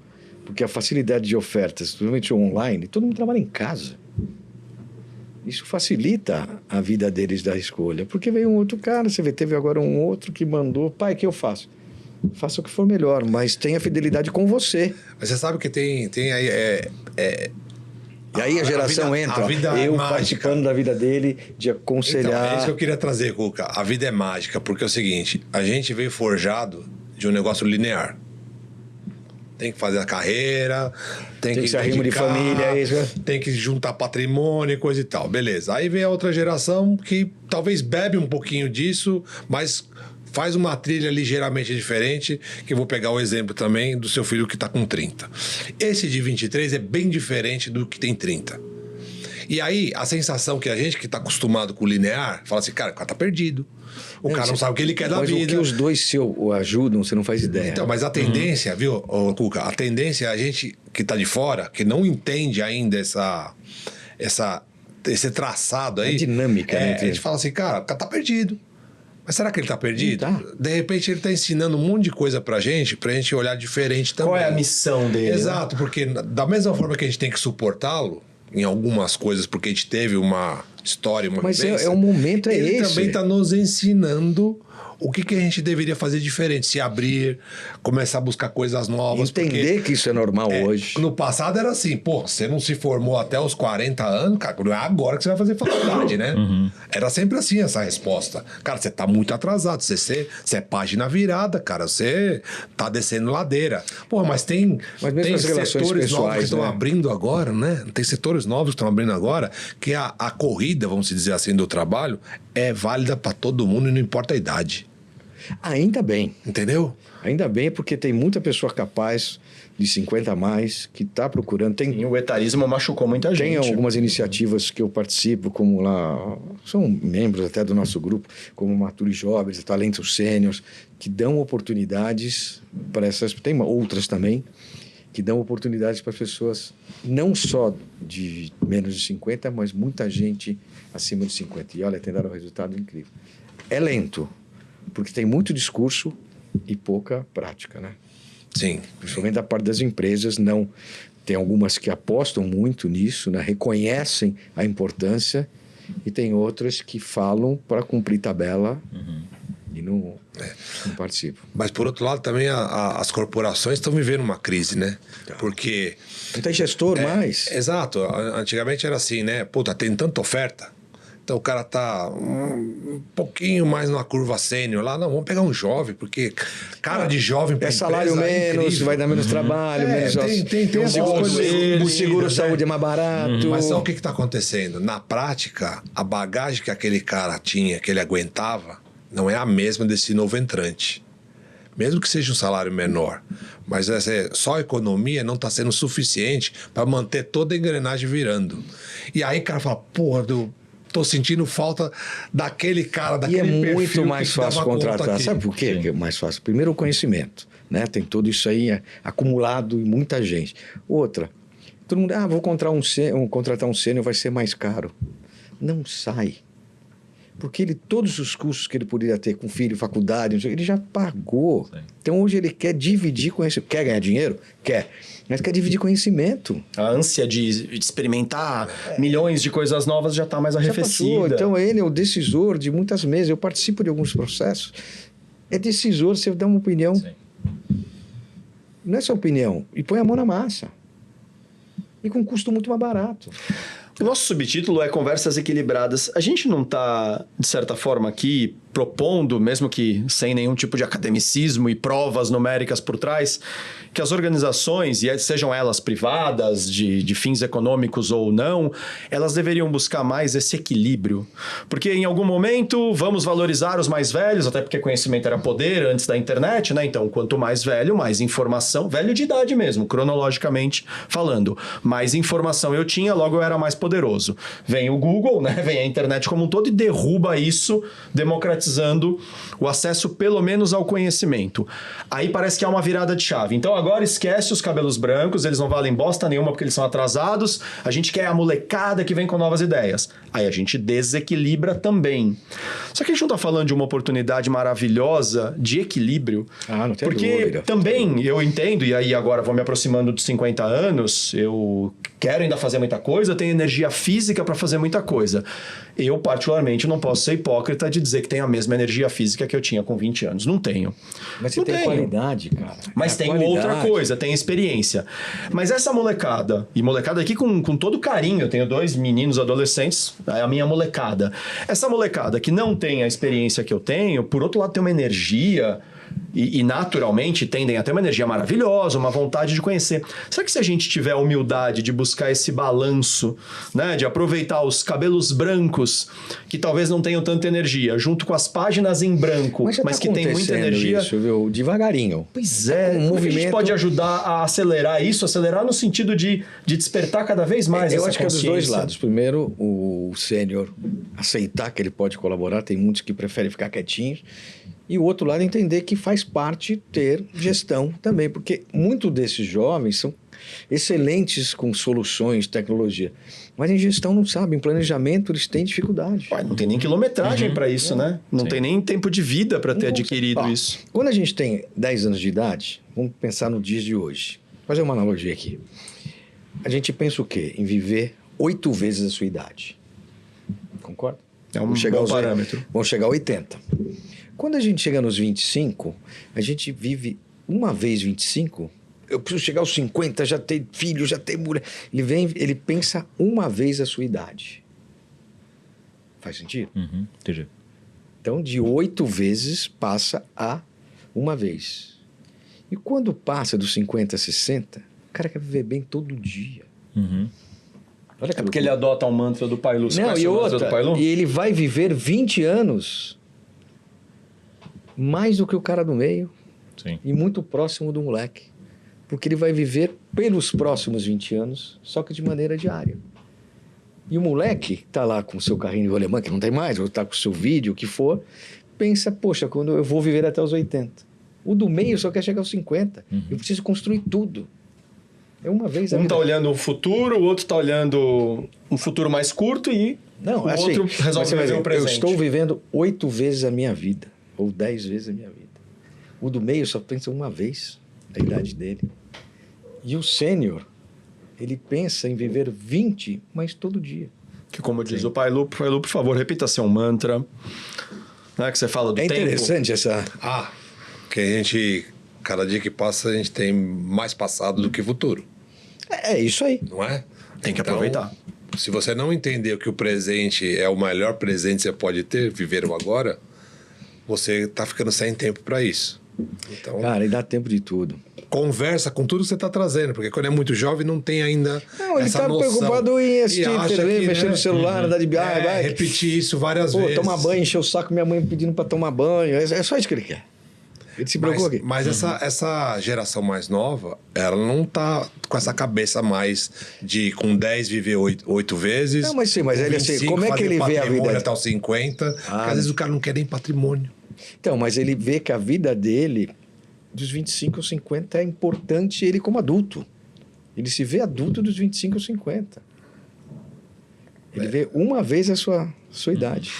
Speaker 2: Porque a facilidade de ofertas, principalmente online, todo mundo trabalha em casa. Isso facilita a vida deles da escolha. Porque veio um outro cara, você vê, teve agora um outro que mandou, pai, o que eu faço? Faça o que for melhor, mas tenha fidelidade com você.
Speaker 1: Mas você sabe que tem aí...
Speaker 2: E aí a geração entra, eu participando da vida dele, de aconselhar...
Speaker 1: Então, é isso que eu queria trazer, Cuca. A vida é mágica, porque é o seguinte, a gente veio forjado de um negócio linear. Tem que fazer a carreira, tem que
Speaker 2: ser arrimo de família, isso.
Speaker 1: Tem que juntar patrimônio e coisa e tal. Beleza. Aí vem a outra geração que talvez bebe um pouquinho disso, mas faz uma trilha ligeiramente diferente, que eu vou pegar o exemplo também do seu filho que está com 30. Esse de 23 é bem diferente do que tem 30. E aí, a sensação que a gente que está acostumado com o linear, fala assim, cara, o cara tá perdido. O cara não sabe o que ele quer da vida.
Speaker 2: Mas o que os dois se ajudam, você não faz ideia.
Speaker 1: Então, mas a tendência, viu, Cuca? A tendência é a gente que está de fora, que não entende ainda esse traçado aí.
Speaker 2: A dinâmica, né?
Speaker 1: A gente fala assim, cara, o cara tá perdido. Mas será que ele tá perdido?
Speaker 2: Tá.
Speaker 1: De repente ele tá ensinando um monte de coisa pra gente olhar diferente também.
Speaker 3: Qual é a missão dele?
Speaker 1: Exato, né? Porque da mesma forma que a gente tem que suportá-lo em algumas coisas, porque a gente teve uma história, uma vivência...
Speaker 2: Mas o momento é
Speaker 1: ele
Speaker 2: esse.
Speaker 1: Também tá nos ensinando o que a gente deveria fazer diferente, se abrir, começar a buscar coisas novas.
Speaker 2: Entender que isso é normal hoje.
Speaker 1: No passado era assim, pô, você não se formou até os 40 anos, cara, não é agora que você vai fazer faculdade, né? Era sempre assim essa resposta. Cara, você tá muito atrasado, você é página virada, cara, você tá descendo ladeira. Pô, mas tem setores novos que estão abrindo agora, né? Tem setores novos que estão abrindo agora, que a corrida, vamos dizer assim, do trabalho é válida para todo mundo e não importa a idade.
Speaker 2: Ainda bem.
Speaker 1: Entendeu?
Speaker 2: Ainda bem, porque tem muita pessoa capaz de 50 a mais que está procurando.
Speaker 3: E o etarismo machucou muita gente.
Speaker 2: Tem algumas iniciativas que eu participo, como lá, são membros até do nosso grupo, como Mature Jovens, Talentos Sêniors, que dão oportunidades para essas... Tem outras também, que dão oportunidades para pessoas não só de menos de 50, mas muita gente acima de 50. E olha, tem dado um resultado incrível. É lento, porque tem muito discurso e pouca prática, né?
Speaker 1: Sim.
Speaker 2: Principalmente da parte das empresas, não. Tem algumas que apostam muito nisso, né? Reconhecem a importância, e tem outras que falam para cumprir tabela e não participam.
Speaker 1: Mas, por outro lado, também as corporações estão vivendo uma crise, né? Porque...
Speaker 2: Não tem gestor mais.
Speaker 1: Exato. Antigamente era assim, né? Puta, tem tanta oferta. Então o cara tá um pouquinho mais numa curva sênior lá. Não, vamos pegar um jovem, porque cara de jovem para
Speaker 2: salário menos, vai dar menos trabalho, menos...
Speaker 1: Tem as coisas.
Speaker 2: O seguro-saúde é mais barato.
Speaker 1: Mas sabe o que está acontecendo? Na prática, a bagagem que aquele cara tinha, que ele aguentava, não é a mesma desse novo entrante. mesmo que seja um salário menor, mas só a economia não está sendo suficiente para manter toda a engrenagem virando. E aí o cara fala, porra, tô sentindo falta daquele cara, daquele perfil.
Speaker 2: E é muito mais fácil contratar. Sabe por quê?
Speaker 4: Sim.
Speaker 2: Que é mais fácil? Primeiro, o conhecimento, né? Tem tudo isso aí acumulado em muita gente. Outra, todo mundo, vou contratar um sênior, vai ser mais caro. Não sai. Porque todos os custos que ele poderia ter com filho, faculdade, ele já pagou.
Speaker 4: Sim.
Speaker 2: Então hoje ele quer dividir conhecimento. Quer ganhar dinheiro? Quer. Mas quer dividir conhecimento.
Speaker 3: A ânsia de experimentar milhões de coisas novas já está mais
Speaker 2: Já
Speaker 3: arrefecida.
Speaker 2: passou. Então ele é o decisor de muitas mesas. Eu participo de alguns processos. É decisor, você dá uma opinião.
Speaker 4: Sim.
Speaker 2: Não é só opinião. E põe a mão na massa. E com um custo muito mais barato.
Speaker 3: O nosso subtítulo é Conversas Equilibradas. A gente não está, de certa forma, aqui propondo, mesmo que sem nenhum tipo de academicismo e provas numéricas por trás, que as organizações, e sejam elas privadas, de fins econômicos ou não, elas deveriam buscar mais esse equilíbrio. Porque em algum momento vamos valorizar os mais velhos, até porque conhecimento era poder antes da internet, né? Então, quanto mais velho, mais informação, velho de idade mesmo, cronologicamente falando, mais informação eu tinha, logo eu era mais poderoso. Vem o Google, né? Vem a internet como um todo e derruba isso, democratizando o acesso pelo menos ao conhecimento. Aí parece que há uma virada de chave. Então agora esquece os cabelos brancos, eles não valem bosta nenhuma porque eles são atrasados, a gente quer a molecada que vem com novas ideias. Aí a gente desequilibra também. Só que a gente não está falando de uma oportunidade maravilhosa de equilíbrio,
Speaker 2: Não tem
Speaker 3: porque
Speaker 2: dúvida.
Speaker 3: também eu entendo, e aí agora vou me aproximando dos 50 anos, eu quero ainda fazer muita coisa, tenho energia física para fazer muita coisa. Eu, particularmente, não posso ser hipócrita de dizer que tenho a mesma energia física que eu tinha com 20 anos. Não tenho.
Speaker 2: Mas você
Speaker 3: Não
Speaker 2: tem
Speaker 3: tenho.
Speaker 2: qualidade, cara.
Speaker 3: Mas tem outra coisa, tem experiência. Mas essa molecada, e molecada aqui com todo carinho, eu tenho 2 meninos adolescentes, é a minha molecada. Essa molecada que não tem a experiência que eu tenho, por outro lado tem uma energia... E naturalmente tendem a ter uma energia maravilhosa, uma vontade de conhecer. Será que se a gente tiver a humildade de buscar esse balanço, né, de aproveitar os cabelos brancos, que talvez não tenham tanta energia, junto com as páginas em branco, mas que tem muita energia...
Speaker 2: Isso, viu? Devagarinho.
Speaker 3: Pois é,
Speaker 2: Um
Speaker 3: como que a gente
Speaker 2: movimento-
Speaker 3: pode ajudar a acelerar isso, acelerar no sentido de despertar cada vez mais
Speaker 2: Eu
Speaker 3: essa
Speaker 2: acho que é dos
Speaker 3: consciência?
Speaker 2: dois lados. Primeiro, o sênior aceitar que ele pode colaborar, tem muitos que preferem ficar quietinhos. E o outro lado, entender que faz parte ter gestão também, porque muitos desses jovens são excelentes com soluções, tecnologia, mas em gestão não sabem, em planejamento eles têm dificuldade.
Speaker 3: Ué, não tem nem quilometragem para isso, né? Não
Speaker 4: Sim.
Speaker 3: tem nem tempo de vida para ter
Speaker 2: Não
Speaker 3: adquirido
Speaker 2: consegue.
Speaker 3: isso.
Speaker 2: Quando a gente tem 10 anos de idade, vamos pensar no dias de hoje. Vou fazer uma analogia aqui. A gente pensa o quê? Em viver 8 vezes a sua idade. Concorda?
Speaker 3: É um
Speaker 2: Vamos chegar
Speaker 3: bom
Speaker 2: aos
Speaker 3: parâmetro.
Speaker 2: Vamos chegar a 80. Quando a gente chega nos 25, a gente vive uma vez 25. Eu preciso chegar aos 50, já ter filho, já ter mulher. Ele pensa uma vez a sua idade. Faz sentido?
Speaker 4: Uhum, entendi.
Speaker 2: Então, de 8 vezes passa a uma vez. E quando passa dos 50 a 60, o cara quer viver bem todo dia.
Speaker 4: Uhum.
Speaker 2: Olha que
Speaker 3: É porque
Speaker 2: loucura.
Speaker 3: ele adota um mantra do Pai Lu. Você
Speaker 2: Não,
Speaker 3: conhece
Speaker 2: e
Speaker 3: o mantra
Speaker 2: outra,
Speaker 3: do Pai Lu?
Speaker 2: e ele vai viver 20 anos mais do que o cara do meio
Speaker 4: Sim.
Speaker 2: e muito próximo do moleque. Porque ele vai viver pelos próximos 20 anos, só que de maneira diária. E o moleque que tá lá com o seu carrinho de rolemã, que não tem mais, ou tá com o seu vídeo, o que for, pensa, poxa, quando eu vou viver até os 80. O do meio só quer chegar aos 50. Eu preciso construir tudo. É uma vez a
Speaker 3: Um
Speaker 2: vida.
Speaker 3: tá olhando o futuro, o outro tá olhando um futuro mais curto e
Speaker 2: Não,
Speaker 3: o
Speaker 2: assim,
Speaker 3: outro
Speaker 2: mas
Speaker 3: resolve
Speaker 2: você vai
Speaker 3: viver
Speaker 2: ver,
Speaker 3: o presente.
Speaker 2: eu estou vivendo 8 vezes a minha vida, ou 10 vezes a minha vida. O do meio só pensa uma vez a idade dele. E o sênior, ele pensa em viver 20, mas todo dia.
Speaker 3: Que como diz o Pai Lu, por favor, repita seu mantra. Né, que você fala do
Speaker 2: É
Speaker 3: tempo.
Speaker 2: interessante essa...
Speaker 1: Que a gente, cada dia que passa, a gente tem mais passado do que futuro,
Speaker 2: É isso aí.
Speaker 1: não é?
Speaker 3: Tem que
Speaker 1: Então,
Speaker 3: aproveitar.
Speaker 1: Se você não entender que o presente é o melhor presente que você pode ter, viver o agora, você tá ficando sem tempo para isso. Então,
Speaker 2: Cara, e dá tempo de tudo.
Speaker 1: conversa com tudo que você está trazendo, porque quando é muito jovem não tem ainda
Speaker 2: Não, ele
Speaker 1: essa
Speaker 2: tá
Speaker 1: noção.
Speaker 2: preocupado em assistir
Speaker 1: E acha
Speaker 2: TV,
Speaker 1: que,
Speaker 2: mexer no celular, andar de bike.
Speaker 1: repetir isso várias
Speaker 2: Pô,
Speaker 1: vezes.
Speaker 2: tomar banho, encher o saco, minha mãe pedindo para tomar banho. É só isso que ele quer. Ele se preocupa aqui.
Speaker 1: Mas essa geração mais nova, ela não tá com essa cabeça mais de com 10 viver 8 vezes.
Speaker 2: Não, mas sim, mas ele assim,
Speaker 1: 25,
Speaker 2: como é que
Speaker 1: fazer
Speaker 2: ele vê a
Speaker 1: patrimônio
Speaker 2: vida?
Speaker 1: até os 50, porque às vezes o cara não quer nem patrimônio.
Speaker 2: Então, mas ele vê que a vida dele, dos 25 aos 50, é importante ele como adulto. Ele se vê adulto dos 25 aos 50. Ele vê uma vez a sua idade.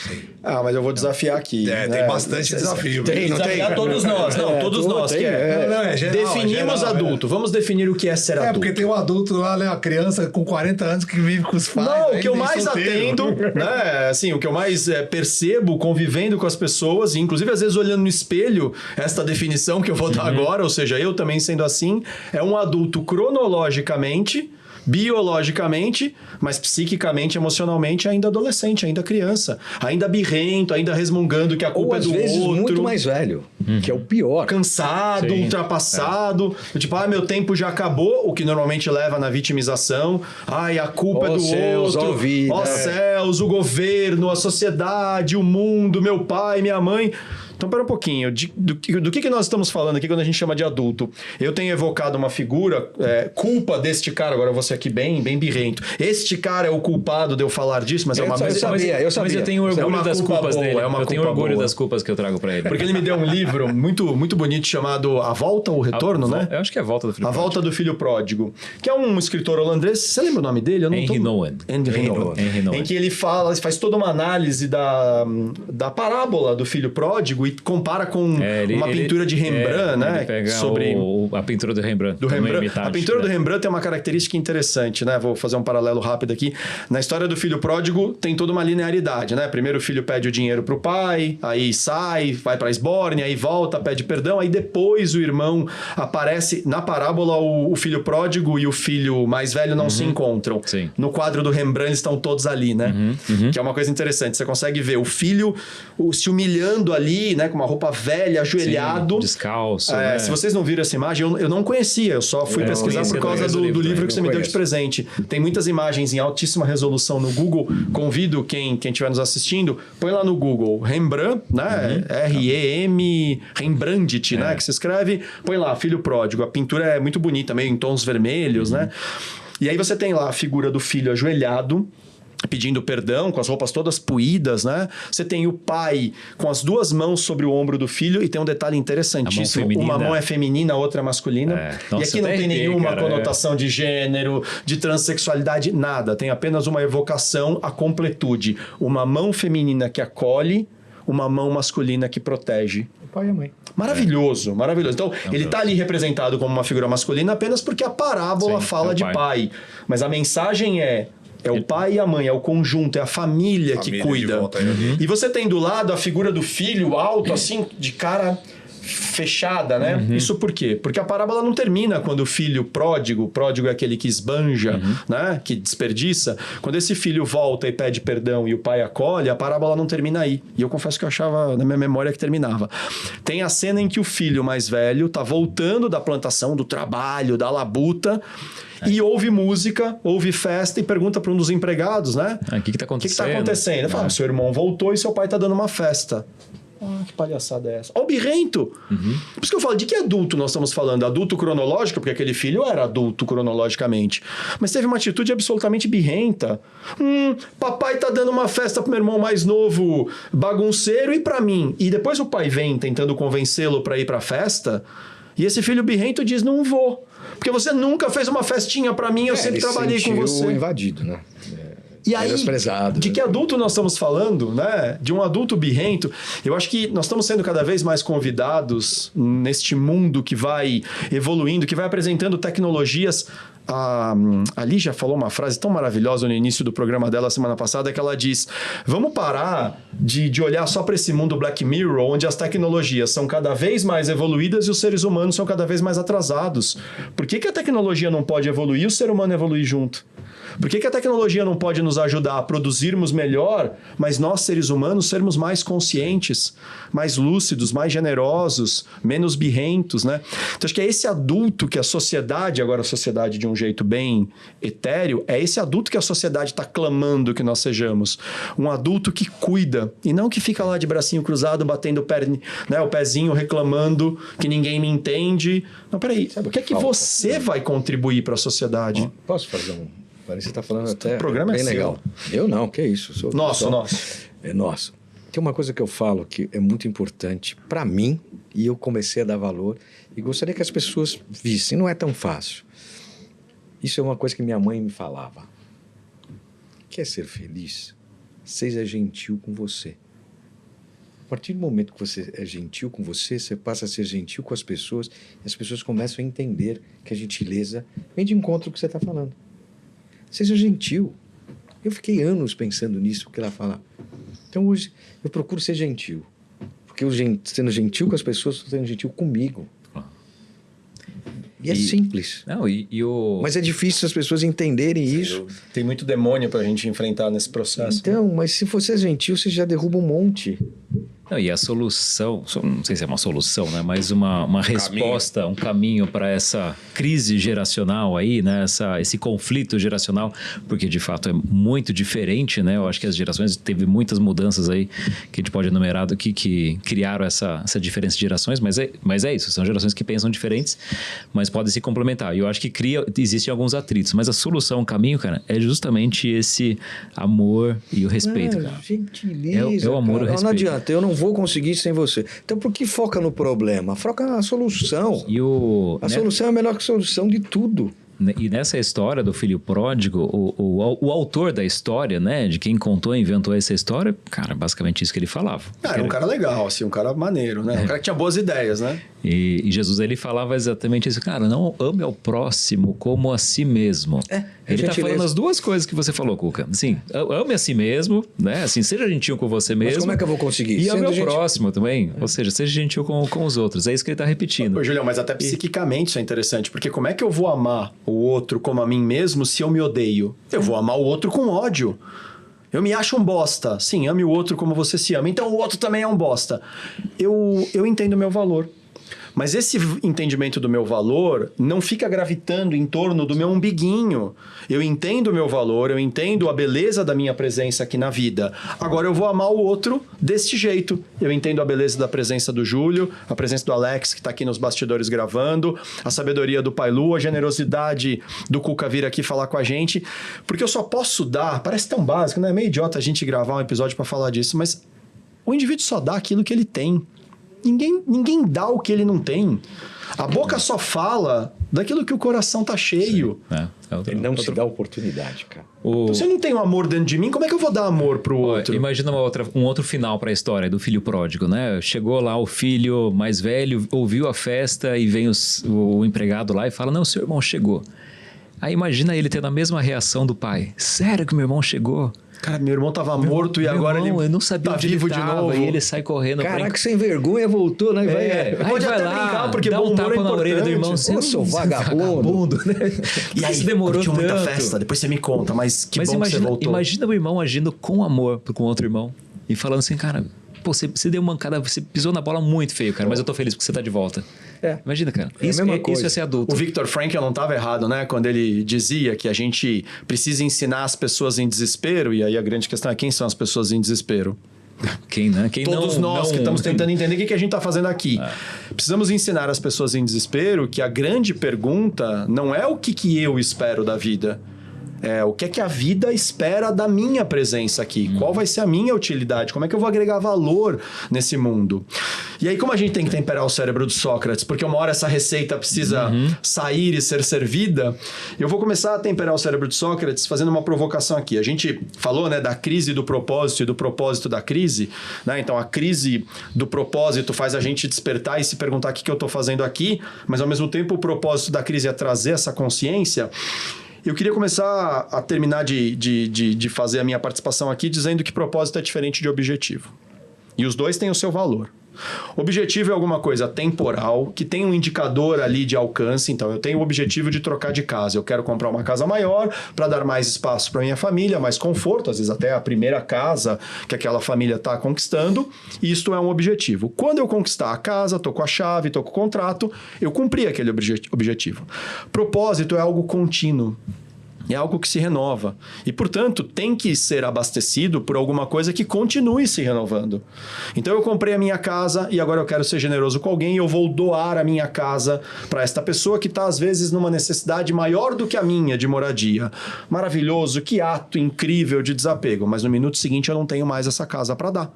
Speaker 3: Ah, mas eu vou desafiar aqui.
Speaker 1: Tem bastante desafio.
Speaker 2: Tem, não tem?
Speaker 3: Desafiar todos nós. Não, todos nós.
Speaker 2: tem,
Speaker 3: Que é.
Speaker 1: Não, é geral,
Speaker 3: Definimos
Speaker 1: geral,
Speaker 3: adulto. Vamos definir o que é ser
Speaker 1: É,
Speaker 3: adulto.
Speaker 1: porque tem um adulto lá, né? Uma criança com 40 anos que vive com os pais.
Speaker 3: Não, o
Speaker 1: ainda
Speaker 3: que eu
Speaker 1: em
Speaker 3: mais
Speaker 1: solteiro.
Speaker 3: atendo, né? Assim, o que eu mais percebo convivendo com as pessoas, e inclusive às vezes olhando no espelho, esta definição que eu vou dar agora, ou seja, eu também sendo assim, é um adulto cronologicamente, biologicamente, mas psiquicamente, emocionalmente, ainda adolescente, ainda criança, ainda birrento, ainda resmungando que a
Speaker 2: Ou
Speaker 3: culpa é
Speaker 2: às
Speaker 3: do
Speaker 2: vezes
Speaker 3: outro.
Speaker 2: muito mais velho, que é o pior.
Speaker 3: Cansado,
Speaker 4: Sim,
Speaker 3: ultrapassado, tipo, meu tempo já acabou, o que normalmente leva na vitimização. Ai, a culpa é
Speaker 2: Ó
Speaker 3: do
Speaker 2: céus,
Speaker 3: outro.
Speaker 2: ó vida.
Speaker 3: Ó céus, o governo, a sociedade, o mundo, meu pai, minha mãe. Então, pera um pouquinho. Do que nós estamos falando aqui quando a gente chama de adulto? Eu tenho evocado uma figura, culpa deste cara, agora eu vou ser aqui bem birrento. Este cara é o culpado de eu falar disso, mas é uma...
Speaker 2: Eu sabia.
Speaker 4: Mas eu tenho
Speaker 3: É
Speaker 4: orgulho
Speaker 3: uma
Speaker 4: das
Speaker 3: culpa
Speaker 4: culpas
Speaker 3: boa,
Speaker 4: dele.
Speaker 3: é uma
Speaker 4: Eu tenho
Speaker 3: culpa
Speaker 4: orgulho
Speaker 3: boa.
Speaker 4: das culpas que eu trago pra ele.
Speaker 3: Porque ele me deu um livro muito bonito chamado A Volta ou o Retorno, né?
Speaker 4: Eu acho que é a volta do filho
Speaker 3: A
Speaker 4: pródigo.
Speaker 3: Volta do Filho Pródigo, que é um escritor holandês. Você lembra o nome dele? Eu não
Speaker 4: Henry
Speaker 3: tô...
Speaker 4: Nouwen.
Speaker 3: Henry Nouwen.
Speaker 4: Henry Nouwen.
Speaker 3: Em que ele faz toda uma análise da parábola do filho pródigo e compara com uma pintura de Rembrandt, né?
Speaker 4: Ele pega
Speaker 3: Sobre
Speaker 4: a pintura do Rembrandt.
Speaker 3: do
Speaker 4: também
Speaker 3: Rembrandt.
Speaker 4: metade,
Speaker 3: A pintura
Speaker 4: né?
Speaker 3: do Rembrandt tem uma característica interessante, né? Vou fazer um paralelo rápido aqui. Na história do filho pródigo tem toda uma linearidade, né? Primeiro o filho pede o dinheiro pro pai, aí sai, vai pra esbórnia, aí volta, pede perdão, aí depois o irmão aparece. Na parábola, o filho pródigo e o filho mais velho não se encontram.
Speaker 4: Sim.
Speaker 3: No quadro do Rembrandt eles estão todos ali, né? Que é uma coisa interessante. Você consegue ver o filho se humilhando ali, né? Com uma roupa velha, ajoelhado.
Speaker 4: Descalço. né?
Speaker 3: Se vocês não viram essa imagem, eu não conhecia, eu só fui pesquisar
Speaker 4: conheci
Speaker 3: por causa
Speaker 4: através do
Speaker 3: do
Speaker 4: livro,
Speaker 3: livro
Speaker 4: né?
Speaker 3: que você
Speaker 2: Não
Speaker 3: me deu de
Speaker 2: conheço.
Speaker 3: presente. Tem muitas imagens em altíssima resolução no Google. Convido quem estiver nos assistindo, põe lá no Google Rembrandt, né? R-E-M, Rembrandt, né? Que se escreve. Põe lá, Filho Pródigo. A pintura é muito bonita, meio em tons vermelhos, né? E aí você tem lá a figura do filho ajoelhado, pedindo perdão, com as roupas todas puídas, né? Você tem o pai com as duas mãos sobre o ombro do filho e tem um detalhe interessantíssimo.
Speaker 4: A mão feminina.
Speaker 3: Uma mão é feminina, a outra é masculina.
Speaker 4: Nossa,
Speaker 3: E aqui não
Speaker 4: até
Speaker 3: tem
Speaker 4: arrepiei,
Speaker 3: nenhuma
Speaker 4: cara,
Speaker 3: conotação de gênero, de transexualidade, nada. Tem apenas uma evocação à completude. Uma mão feminina que acolhe, uma mão masculina que protege.
Speaker 2: O pai e a mãe.
Speaker 3: Maravilhoso, maravilhoso. Então, ele está ali representado como uma figura masculina apenas porque a parábola
Speaker 4: Sim,
Speaker 3: fala
Speaker 4: é o
Speaker 3: de
Speaker 4: pai.
Speaker 3: pai. Mas a mensagem é o pai e a mãe, é o conjunto, é a família que
Speaker 1: Família
Speaker 3: cuida.
Speaker 1: de volta ali.
Speaker 3: E você tem do lado a figura do filho alto, assim, de cara fechada, né? Isso por quê? Porque a parábola não termina quando o filho pródigo é aquele que esbanja, né? Que desperdiça. Quando esse filho volta e pede perdão e o pai acolhe, a parábola não termina aí. E eu confesso que eu achava na minha memória que terminava. Tem a cena em que o filho mais velho tá voltando da plantação, do trabalho, da labuta, e ouve música, ouve festa e pergunta para um dos empregados, né?
Speaker 4: O que tá
Speaker 3: O que
Speaker 4: acontecendo?
Speaker 3: está acontecendo? Ele fala, seu irmão voltou e seu pai tá dando uma festa. Que palhaçada é essa? Ó, o birrento! Por isso que eu falo, de que adulto nós estamos falando? Adulto cronológico, porque aquele filho era adulto cronologicamente. Mas teve uma atitude absolutamente birrenta. Papai tá dando uma festa pro meu irmão mais novo, bagunceiro, e pra mim. E depois o pai vem tentando convencê-lo pra ir pra festa, e esse filho birrento diz, não vou. Porque você nunca fez uma festinha pra mim, eu sempre
Speaker 2: ele
Speaker 3: trabalhei com
Speaker 2: sentiu
Speaker 3: você.
Speaker 2: invadido, né?
Speaker 3: E aí,
Speaker 2: Menosprezado.
Speaker 3: de que adulto nós estamos falando, né? De um adulto birrento. Eu acho que nós estamos sendo cada vez mais convidados neste mundo que vai evoluindo, que vai apresentando tecnologias. A Lígia falou uma frase tão maravilhosa no início do programa dela semana passada, que ela diz, vamos parar de olhar só para esse mundo Black Mirror, onde as tecnologias são cada vez mais evoluídas e os seres humanos são cada vez mais atrasados. Por que a tecnologia não pode evoluir e o ser humano evoluir junto? Por que a tecnologia não pode nos ajudar a produzirmos melhor, mas nós, seres humanos, sermos mais conscientes, mais lúcidos, mais generosos, menos birrentos, né? Então, acho que é esse adulto que a sociedade, agora a sociedade de um jeito bem etéreo, é esse adulto que a sociedade está clamando que nós sejamos. Um adulto que cuida, e não que fica lá de bracinho cruzado, batendo o pezinho, reclamando que ninguém me entende. Não, peraí, o que é que você vai contribuir para a sociedade?
Speaker 2: Posso fazer um... Parece que você está falando até
Speaker 3: o programa
Speaker 2: bem
Speaker 3: é
Speaker 2: legal. Eu não, que isso.
Speaker 3: Nosso.
Speaker 2: É nosso. Tem uma coisa que eu falo que é muito importante para mim, e eu comecei a dar valor, e gostaria que as pessoas vissem. Não é tão fácil. Isso é uma coisa que minha mãe me falava. Quer ser feliz? Seja gentil com você. A partir do momento que você é gentil com você, você passa a ser gentil com as pessoas, e as pessoas começam a entender que a gentileza vem de encontro com o que você está falando. Seja gentil. Eu fiquei anos pensando nisso, porque ela fala. Então hoje eu procuro ser gentil. Porque eu sendo gentil com as pessoas, estou sendo gentil comigo. E é simples.
Speaker 4: Não,
Speaker 2: Mas é difícil as pessoas entenderem isso.
Speaker 3: Tem muito demônio para a gente enfrentar nesse processo.
Speaker 2: Então, mas se você é gentil, você já derruba um monte.
Speaker 4: Não, e a solução, não sei se é uma solução, né? Mas uma resposta, um caminho para essa crise geracional aí, né? Esse conflito geracional, porque de fato é muito diferente, né? Eu acho que as gerações, teve muitas mudanças aí que a gente pode enumerar do que criaram essa diferença de gerações, mas é isso, são gerações que pensam diferentes, mas podem se complementar. E eu acho que existem alguns atritos, mas a solução, o caminho, cara, é justamente esse amor e o respeito, cara.
Speaker 2: Gentileza,
Speaker 4: é o amor e o respeito.
Speaker 2: Não adianta, eu não vou conseguir sem você. Então, por que foca no problema? Foca na solução. A solução é a melhor solução de tudo.
Speaker 4: E nessa história do filho pródigo, o autor da história, né? De quem contou e inventou essa história, cara, basicamente isso que ele falava.
Speaker 3: Era um cara legal, assim, um cara maneiro, né? Um cara que tinha boas ideias, né?
Speaker 4: E Jesus, ele falava exatamente isso. Cara, não ame ao próximo como a si mesmo. Ele está falando as duas coisas que você falou, Cuca. Assim, ame a si mesmo, né? Assim, seja gentil com você mesmo.
Speaker 2: Mas como é que eu vou conseguir?
Speaker 4: E ame ao próximo também. Ou seja, seja gentil com os outros. É isso que ele está repetindo.
Speaker 3: Ô, Julião, mas até psiquicamente isso é interessante. Porque como é que eu vou amar o outro como a mim mesmo se eu me odeio? Eu vou amar o outro com ódio. Eu me acho um bosta. Sim, ame o outro como você se ama. Então o outro também é um bosta. Eu entendo o meu valor. Mas esse entendimento do meu valor não fica gravitando em torno do meu umbiguinho. Eu entendo o meu valor, eu entendo a beleza da minha presença aqui na vida. Agora eu vou amar o outro deste jeito. Eu entendo a beleza da presença do Júlio, a presença do Alex, que está aqui nos bastidores gravando, a sabedoria do Pai Lu, a generosidade do Cuca vir aqui falar com a gente. Porque eu só posso dar, parece tão básico, né? É meio idiota a gente gravar um episódio para falar disso, mas o indivíduo só dá aquilo que ele tem. Ninguém dá o que ele não tem. A boca só fala daquilo que o coração tá cheio.
Speaker 2: Ele não se dá oportunidade, cara.
Speaker 3: Então, se eu não tenho amor dentro de mim, como é que eu vou dar amor pro outro?
Speaker 4: Imagina um outro final para a história do filho pródigo, né? Chegou lá o filho mais velho, ouviu a festa e vem o empregado lá e fala, não, seu irmão chegou. Aí imagina ele tendo a mesma reação do pai. Sério que meu irmão chegou?
Speaker 3: Cara, meu irmão tava morto e agora ele
Speaker 4: eu não sabia
Speaker 3: tá
Speaker 4: onde
Speaker 3: vivo
Speaker 4: ele tava,
Speaker 3: de novo.
Speaker 4: E ele sai correndo.
Speaker 2: Caraca, sem vergonha, voltou, né?
Speaker 3: Pode
Speaker 4: vai
Speaker 3: até
Speaker 4: lá,
Speaker 3: brincar, porque
Speaker 4: dá
Speaker 3: bom
Speaker 4: um
Speaker 3: humor
Speaker 4: tapa
Speaker 3: é
Speaker 4: na orelha do irmão.
Speaker 2: Ô, seu vagabundo,
Speaker 4: né?
Speaker 3: E aí,
Speaker 4: demorou
Speaker 3: curtiu muita
Speaker 4: tanto.
Speaker 3: festa, depois você me conta, mas que bom
Speaker 4: imagina,
Speaker 3: que você voltou.
Speaker 4: Imagina o irmão agindo com amor com outro irmão e falando assim, cara, pô, você deu uma mancada, você pisou na bola muito feio, cara, mas eu tô feliz porque você tá de volta. Imagina, cara. Isso é ser adulto.
Speaker 3: O Viktor Frankl não estava errado, né? Quando ele dizia que a gente precisa ensinar as pessoas em desespero, e aí a grande questão é quem são as pessoas em desespero?
Speaker 4: Quem, né?
Speaker 3: Todos nós que estamos tentando entender o que a gente está fazendo aqui. Precisamos ensinar as pessoas em desespero que a grande pergunta não é o que eu espero da vida. É o que é que a vida espera da minha presença aqui? Qual vai ser a minha utilidade? Como é que eu vou agregar valor nesse mundo? E aí, como a gente tem que temperar o cérebro de Sócrates? Porque uma hora essa receita precisa sair e ser servida. Eu vou começar a temperar o cérebro de Sócrates fazendo uma provocação aqui. A gente falou, né, da crise do propósito e do propósito da crise, né? Então, a crise do propósito faz a gente despertar e se perguntar o que eu estou fazendo aqui, mas ao mesmo tempo o propósito da crise é trazer essa consciência. Eu queria começar a terminar de fazer a minha participação aqui dizendo que propósito é diferente de objetivo. E os dois têm o seu valor. Objetivo é alguma coisa temporal, que tem um indicador ali de alcance. Então, eu tenho o objetivo de trocar de casa. Eu quero comprar uma casa maior para dar mais espaço para minha família, mais conforto, às vezes até a primeira casa que aquela família está conquistando. Isto é um objetivo. Quando eu conquistar a casa, estou com a chave, estou com o contrato, eu cumpri aquele objetivo. Propósito é algo contínuo. É algo que se renova. E, portanto, tem que ser abastecido por alguma coisa que continue se renovando. Então, eu comprei a minha casa e agora eu quero ser generoso com alguém e eu vou doar a minha casa para esta pessoa que está, às vezes, numa necessidade maior do que a minha de moradia. Maravilhoso, que ato incrível de desapego. Mas no minuto seguinte eu não tenho mais essa casa para dar.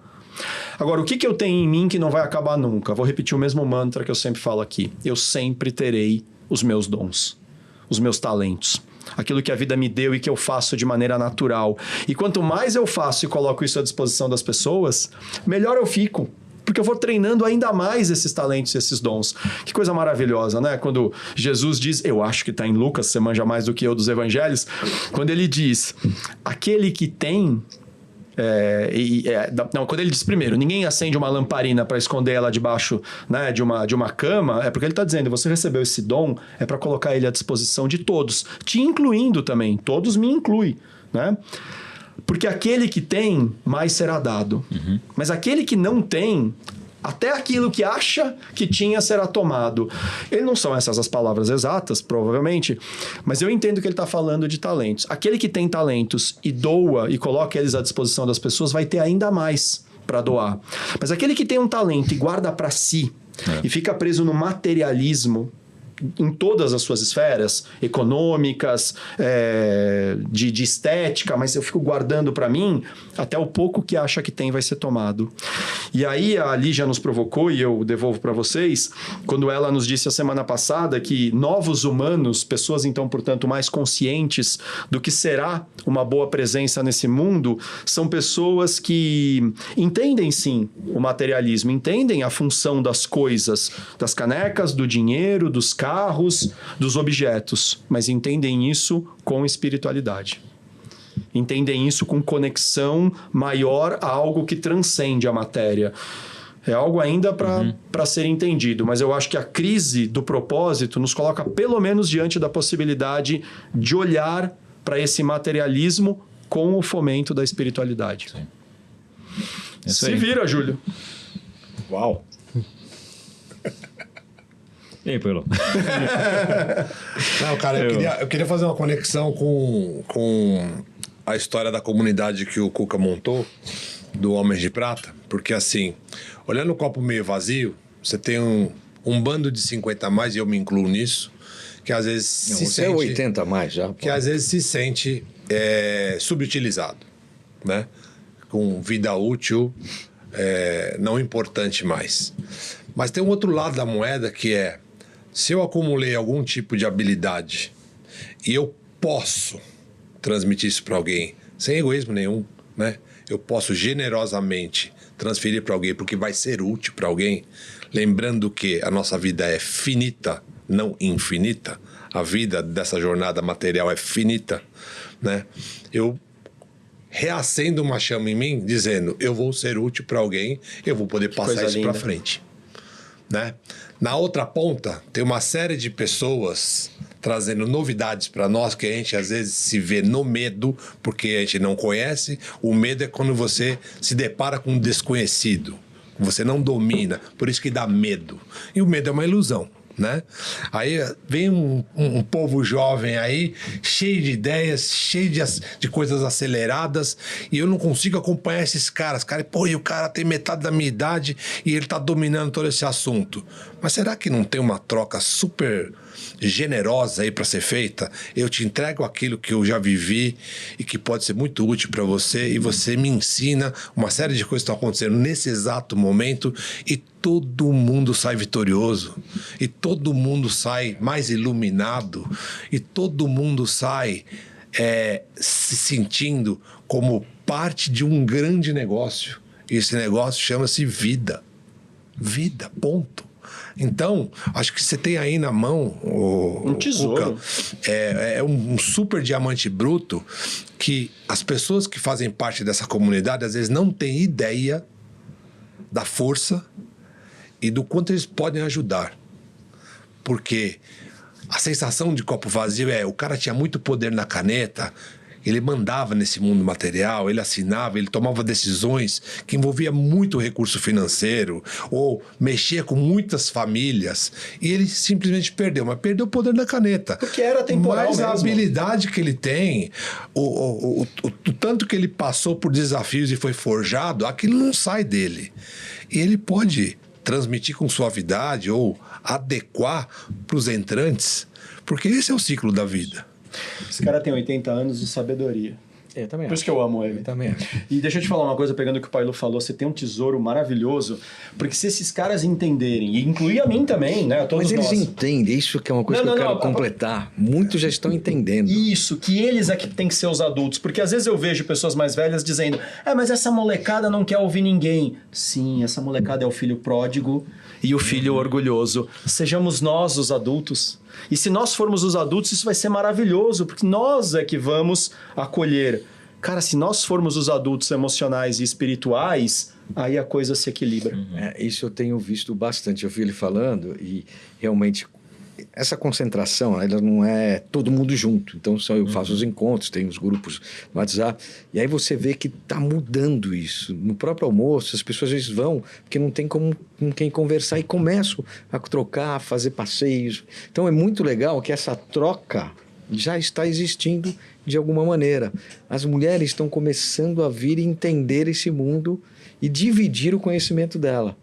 Speaker 3: Agora, o que eu tenho em mim que não vai acabar nunca? Vou repetir o mesmo mantra que eu sempre falo aqui. Eu sempre terei os meus dons, os meus talentos. Aquilo que a vida me deu e que eu faço de maneira natural. E quanto mais eu faço e coloco isso à disposição das pessoas, melhor eu fico. Porque eu vou treinando ainda mais esses talentos e esses dons. Que coisa maravilhosa, né? Quando Jesus diz, eu acho que está em Lucas, você manja mais do que eu dos evangelhos, quando ele diz, aquele que tem... quando ele diz primeiro, ninguém acende uma lamparina para esconder ela debaixo, né, de uma cama, é porque ele está dizendo, você recebeu esse dom, é para colocar ele à disposição de todos, te incluindo também, todos me incluem, né? Porque aquele que tem, mais será dado. Uhum. Mas aquele que não tem, até aquilo que acha que tinha será tomado. Ele não são essas as palavras exatas, provavelmente, mas eu entendo que ele está falando de talentos. Aquele que tem talentos e doa e coloca eles à disposição das pessoas vai ter ainda mais para doar. Mas aquele que tem um talento e guarda para si e fica preso no materialismo, em todas as suas esferas, econômicas, de estética, mas eu fico guardando para mim, até o pouco que acha que tem vai ser tomado. E aí a Lígia nos provocou, e eu devolvo para vocês, quando ela nos disse a semana passada que novos humanos, pessoas então, portanto, mais conscientes do que será uma boa presença nesse mundo, são pessoas que entendem sim o materialismo, entendem a função das coisas, das canecas, do dinheiro, dos carros, dos objetos, mas entendem isso com espiritualidade. Entendem isso com conexão maior a algo que transcende a matéria. É algo ainda para ser entendido, mas eu acho que a crise do propósito nos coloca pelo menos diante da possibilidade de olhar para esse materialismo com o fomento da espiritualidade. Se vira, Júlio.
Speaker 1: Uau!
Speaker 4: E aí, Pelo?
Speaker 1: Não, cara, eu queria fazer uma conexão com a história da comunidade que o Cuca montou, do Homens de Prata, porque assim, olhando o copo meio vazio, você tem um bando de 50 a mais, e eu me incluo nisso, que às vezes se sente...
Speaker 2: é 80 a mais já.
Speaker 1: Que às vezes se sente subutilizado, né? Com vida útil, não importante mais. Mas tem um outro lado da moeda que é, se eu acumulei algum tipo de habilidade e eu posso transmitir isso para alguém, sem egoísmo nenhum, né? Eu posso generosamente transferir para alguém porque vai ser útil para alguém, lembrando que a nossa vida é finita, não infinita. A vida dessa jornada material é finita, né? Eu reacendo uma chama em mim, dizendo, eu vou ser útil para alguém, eu vou poder passar isso para frente, né? Na outra ponta, tem uma série de pessoas trazendo novidades para nós, que a gente às vezes se vê no medo, porque a gente não conhece. O medo é quando você se depara com um desconhecido, você não domina, por isso que dá medo. E o medo é uma ilusão, né? Aí vem um povo jovem aí, cheio de ideias, cheio de coisas aceleradas, e eu não consigo acompanhar esses caras. Pô, e o cara tem metade da minha idade e ele tá dominando todo esse assunto. Mas será que não tem uma troca super generosa aí para ser feita? Eu te entrego aquilo que eu já vivi e que pode ser muito útil para você, e você me ensina uma série de coisas que estão acontecendo nesse exato momento, e todo mundo sai vitorioso, e todo mundo sai mais iluminado, e todo mundo sai se sentindo como parte de um grande negócio. E esse negócio chama-se vida. Vida, ponto. Então, acho que você tem aí na mão um tesouro. Cuca, um super diamante bruto, que as pessoas que fazem parte dessa comunidade às vezes não têm ideia da força e do quanto eles podem ajudar. Porque a sensação de copo vazio o cara tinha muito poder na caneta, ele mandava nesse mundo material, ele assinava, ele tomava decisões que envolvia muito recurso financeiro ou mexia com muitas famílias e ele simplesmente perdeu, mas perdeu o poder da caneta.
Speaker 3: Porque era temporal
Speaker 1: mas a
Speaker 3: mesmo.
Speaker 1: habilidade que ele tem, o tanto que ele passou por desafios e foi forjado, aquilo não sai dele. E ele pode transmitir com suavidade ou adequar para os entrantes, porque esse é o ciclo da vida.
Speaker 3: Esse cara tem 80 anos de sabedoria.
Speaker 2: Eu também
Speaker 3: Por isso que eu amo ele.
Speaker 2: Eu também acho.
Speaker 3: E deixa eu te falar uma coisa, pegando o que o Pailu falou, você tem um tesouro maravilhoso, porque se esses caras entenderem, e incluir a mim também, né, a todos
Speaker 2: Mas eles
Speaker 3: nós.
Speaker 2: entendem, isso que é uma coisa que eu quero completar. Muitos já estão entendendo.
Speaker 3: Isso, que eles é que tem que ser os adultos, porque às vezes eu vejo pessoas mais velhas dizendo, mas essa molecada não quer ouvir ninguém. Sim, essa molecada é o filho pródigo e o filho orgulhoso. Sejamos nós os adultos. E se nós formos os adultos, isso vai ser maravilhoso, porque nós é que vamos acolher. Cara, se nós formos os adultos emocionais e espirituais, aí a coisa se equilibra.
Speaker 2: Isso eu tenho visto bastante. Eu vi ele falando e realmente essa concentração, ela não é todo mundo junto. Então eu faço os encontros, tenho os grupos no WhatsApp e aí você vê que está mudando isso. No próprio almoço, as pessoas às vezes vão porque não tem com quem conversar e começam a trocar, a fazer passeios. Então é muito legal que essa troca já está existindo de alguma maneira. As mulheres estão começando a vir e entender esse mundo e dividir o conhecimento dela.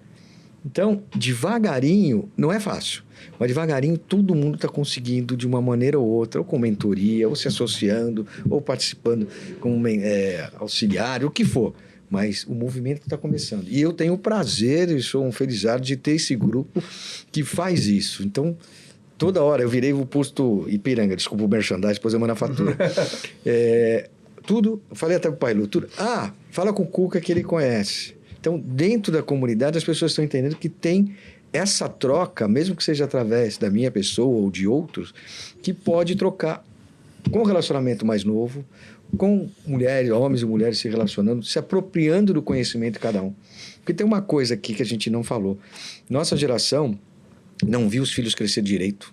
Speaker 2: Então, devagarinho, não é fácil, mas devagarinho todo mundo está conseguindo de uma maneira ou outra, ou com mentoria, ou se associando, ou participando como auxiliar, o que for. Mas o movimento está começando. E eu tenho o prazer, e sou um felizardo de ter esse grupo que faz isso. Então, toda hora eu virei o posto Ipiranga, desculpa o merchandising, depois eu mando a fatura. Tudo, eu falei até pro Pailu, tudo. Fala com o Cuca que ele conhece. Então, dentro da comunidade, as pessoas estão entendendo que tem essa troca, mesmo que seja através da minha pessoa ou de outros, que pode trocar com o relacionamento mais novo, com mulheres, homens e mulheres se relacionando, se apropriando do conhecimento de cada um. Porque tem uma coisa aqui que a gente não falou. Nossa geração não viu os filhos crescer direito.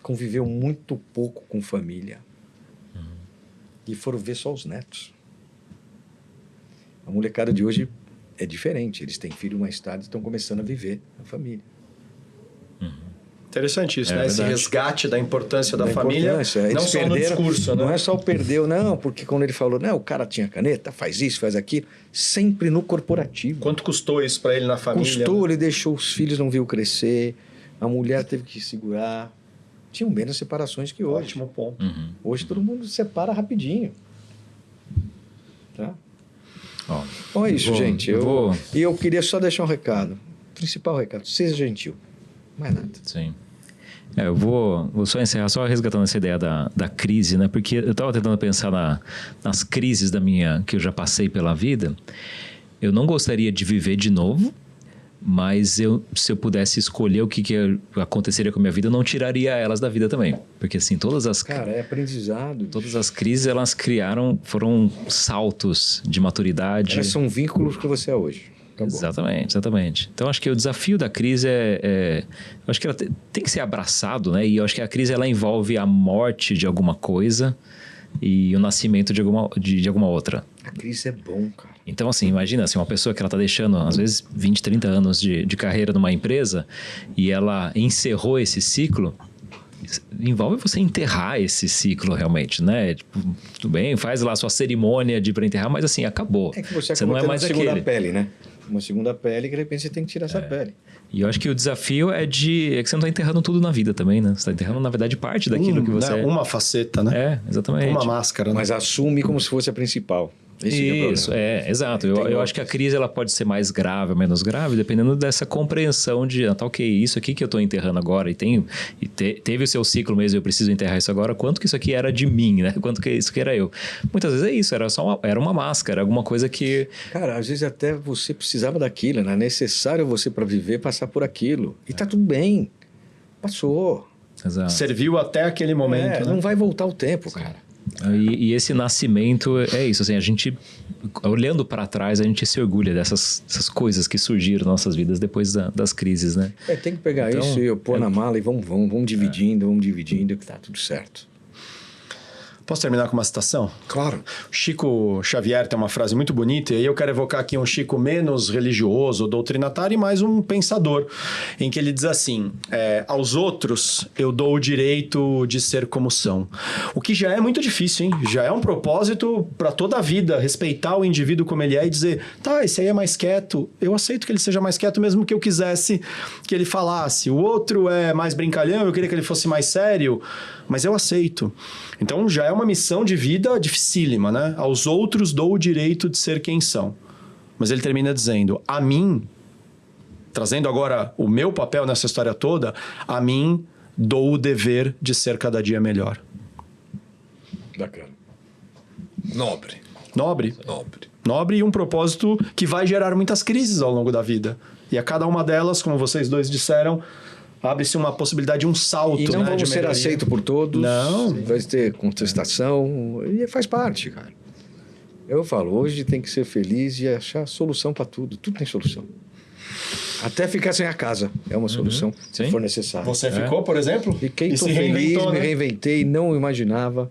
Speaker 2: Conviveu muito pouco com família. E foram ver só os netos. A molecada de hoje é diferente. Eles têm filho mais tarde e estão começando a viver a família.
Speaker 3: Interessante isso, né? Esse resgate da importância da família, não só no discurso, né?
Speaker 2: Não é só perdeu, não, porque quando ele falou, o cara tinha caneta, faz isso, faz aquilo, sempre no corporativo.
Speaker 3: Quanto custou isso para ele na família?
Speaker 2: Custou, ele deixou os filhos, não viu crescer, a mulher teve que segurar. Tinham menos separações que hoje.
Speaker 3: Ótimo ponto.
Speaker 2: Hoje todo mundo se separa rapidinho. Tá? Bom, é isso, gente. E eu queria só deixar um recado. Principal recado, seja gentil. Mais nada.
Speaker 4: Sim. Eu vou só encerrar, só resgatando essa ideia da crise, né? Porque eu estava tentando pensar nas crises que eu já passei pela vida. Eu não gostaria de viver de novo, mas se eu pudesse escolher o que aconteceria com a minha vida, eu não tiraria elas da vida também. Porque assim, todas as...
Speaker 2: Cara, é aprendizado.
Speaker 4: Todas as crises, elas foram saltos de maturidade.
Speaker 2: Elas são vínculos que você é hoje.
Speaker 4: Exatamente. Então, acho que o desafio da crise eu acho que ela tem que ser abraçado, né? E eu acho que a crise, ela envolve a morte de alguma coisa e o nascimento de alguma outra.
Speaker 2: A crise é bom, cara.
Speaker 4: Então, assim, imagina, uma pessoa que ela está deixando, às vezes, 20, 30 anos de carreira numa empresa e ela encerrou esse ciclo, envolve você enterrar esse ciclo realmente, né? Tudo bem, faz lá a sua cerimônia para enterrar, mas assim, acabou.
Speaker 2: É que você
Speaker 4: não é mais
Speaker 2: uma segunda
Speaker 4: aquele.
Speaker 2: pele, né? Uma segunda pele que de repente você tem que tirar essa pele.
Speaker 4: E eu acho que o desafio é que você não está enterrando tudo na vida também, né? Você está enterrando, na verdade, parte daquilo que você é.
Speaker 3: Uma faceta, né?
Speaker 4: Exatamente.
Speaker 3: Uma máscara, né?
Speaker 2: Mas assume como se fosse a principal.
Speaker 4: Isso, exato. Eu acho que a crise ela pode ser mais grave ou menos grave, dependendo dessa compreensão de, ok, isso aqui que eu estou enterrando agora teve o seu ciclo mesmo, eu preciso enterrar isso agora, quanto que isso aqui era de mim, né? Quanto que isso aqui era eu. Muitas vezes é isso, era uma máscara, alguma coisa que...
Speaker 2: Cara, às vezes até você precisava daquilo, né? É necessário você para viver passar por aquilo. E tá tudo bem. Passou.
Speaker 4: Exato.
Speaker 3: Serviu até aquele momento, né?
Speaker 2: Não vai voltar o tempo, cara.
Speaker 4: E esse nascimento é isso, assim, a gente, olhando para trás, a gente se orgulha dessas coisas que surgiram nas nossas vidas depois das crises, né?
Speaker 2: Tem que pegar
Speaker 4: Então,
Speaker 2: isso e pôr na mala e vamos dividindo, que tá tudo certo.
Speaker 3: Posso terminar com uma citação?
Speaker 1: Claro.
Speaker 3: Chico Xavier tem uma frase muito bonita, e aí eu quero evocar aqui um Chico menos religioso, doutrinatário, e mais um pensador, em que ele diz assim, aos outros eu dou o direito de ser como são. O que já é muito difícil, hein? Já é um propósito para toda a vida, respeitar o indivíduo como ele é e dizer, tá, esse aí é mais quieto, eu aceito que ele seja mais quieto mesmo que eu quisesse que ele falasse. O outro é mais brincalhão, eu queria que ele fosse mais sério, mas eu aceito. Então já é uma missão de vida dificílima, né? Aos outros dou o direito de ser quem são. Mas ele termina dizendo, a mim, trazendo agora o meu papel nessa história toda, a mim dou o dever de ser cada dia melhor.
Speaker 2: Bacana.
Speaker 1: Nobre.
Speaker 3: Nobre.
Speaker 1: Nobre.
Speaker 3: Nobre e um propósito que vai gerar muitas crises ao longo da vida. E a cada uma delas, como vocês dois disseram, abre-se uma possibilidade de um salto.
Speaker 2: E não
Speaker 3: né,
Speaker 2: vamos ser aceitos por todos.
Speaker 3: Não.
Speaker 2: Vai ter contestação. E faz parte, cara. Eu falo, hoje tem que ser feliz e achar solução para tudo. Tudo tem solução. Até ficar sem a casa é uma solução, se
Speaker 4: Sim.
Speaker 2: for necessário.
Speaker 3: Você ficou, por exemplo?
Speaker 2: Fiquei,
Speaker 3: E
Speaker 2: tô
Speaker 3: se
Speaker 2: feliz,
Speaker 3: reinventou,
Speaker 2: me
Speaker 3: né?
Speaker 2: reinventei, não imaginava.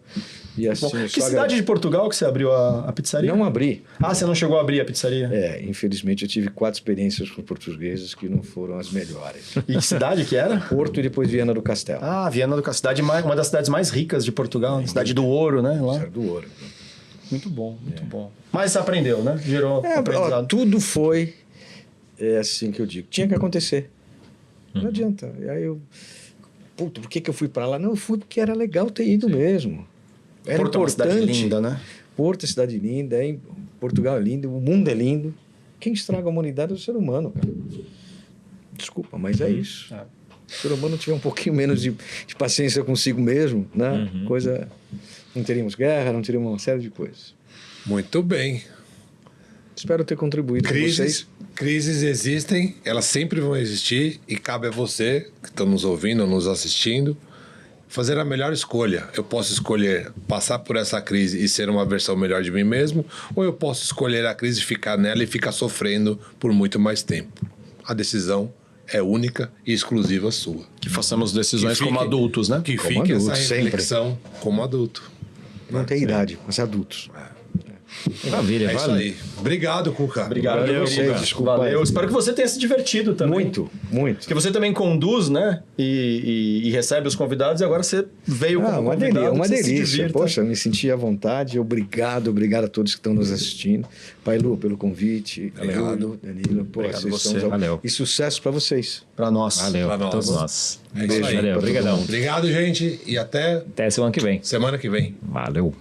Speaker 2: E assim,
Speaker 3: Bom,
Speaker 2: eu
Speaker 3: que
Speaker 2: só
Speaker 3: cidade de Portugal que você abriu a pizzaria?
Speaker 2: Não abri.
Speaker 3: Ah, você não chegou a abrir a pizzaria?
Speaker 2: Infelizmente eu tive 4 experiências com portugueses que não foram as melhores.
Speaker 3: E que cidade que era?
Speaker 2: Porto e depois Viana do Castelo.
Speaker 3: Ah, Viana do Castelo, uma das cidades mais ricas de Portugal, cidade do ouro, né? Lá.
Speaker 2: Certo, do ouro.
Speaker 3: Muito bom, muito bom. Mas você aprendeu, né? Gerou aprendizado.
Speaker 2: Tudo foi assim que eu digo. Tinha que acontecer. Não adianta. E aí eu... Puta, por que eu fui para lá? Não, eu fui porque era legal ter ido mesmo. Era
Speaker 3: Porto é uma
Speaker 2: importante.
Speaker 3: cidade linda, né?
Speaker 2: Porto é cidade linda, Portugal é lindo, o mundo é lindo. Quem estraga a humanidade é o ser humano, cara. Desculpa, mas é isso.
Speaker 3: É.
Speaker 2: Se o ser humano tiver um pouquinho menos de paciência consigo mesmo, né? Coisa... Não teríamos guerra, não teríamos uma série de coisas.
Speaker 1: Muito bem.
Speaker 2: Espero ter contribuído com vocês.
Speaker 1: Crises existem, elas sempre vão existir e cabe a você, que está nos ouvindo, nos assistindo, fazer a melhor escolha. Eu posso escolher passar por essa crise e ser uma versão melhor de mim mesmo, ou eu posso escolher a crise, ficar nela e ficar sofrendo por muito mais tempo. A decisão é única e exclusiva sua.
Speaker 3: Que façamos decisões
Speaker 1: Que fique-
Speaker 3: como adultos, né?
Speaker 1: Que
Speaker 2: Como
Speaker 1: fique
Speaker 2: adulto,
Speaker 1: essa
Speaker 2: sempre.
Speaker 1: reflexão como adulto.
Speaker 2: Não tem idade, mas adultos.
Speaker 4: Maravilha,
Speaker 1: É isso
Speaker 4: vale.
Speaker 1: aí. Obrigado, Cuca.
Speaker 3: Obrigado,
Speaker 2: Valeu,
Speaker 3: querido.
Speaker 2: vocês, desculpa
Speaker 3: Valeu.
Speaker 2: aí.
Speaker 3: Espero que você tenha se divertido também.
Speaker 2: Muito, muito.
Speaker 3: Porque você também conduz, né? E recebe os convidados, e agora você veio como
Speaker 2: Uma
Speaker 3: convidado.
Speaker 2: delícia, uma
Speaker 3: que você se
Speaker 2: delícia.
Speaker 3: divirta.
Speaker 2: Poxa, me senti à vontade. Obrigado a todos que estão nos assistindo. Pai Lu, pelo convite.
Speaker 1: Obrigado.
Speaker 2: Júlio, Danilo, pô,
Speaker 3: Obrigado
Speaker 2: vocês
Speaker 3: você.
Speaker 2: são...
Speaker 4: Valeu.
Speaker 2: E sucesso para vocês.
Speaker 3: Pra nós.
Speaker 4: Valeu,
Speaker 1: Pra nós.
Speaker 4: todos nós.
Speaker 1: É isso
Speaker 2: Beijo
Speaker 1: aí.
Speaker 4: Valeu,
Speaker 2: pra todo
Speaker 4: obrigadão.
Speaker 2: mundo.
Speaker 1: Obrigado, gente. E até
Speaker 4: Até semana que vem.
Speaker 1: semana que vem.
Speaker 4: Valeu.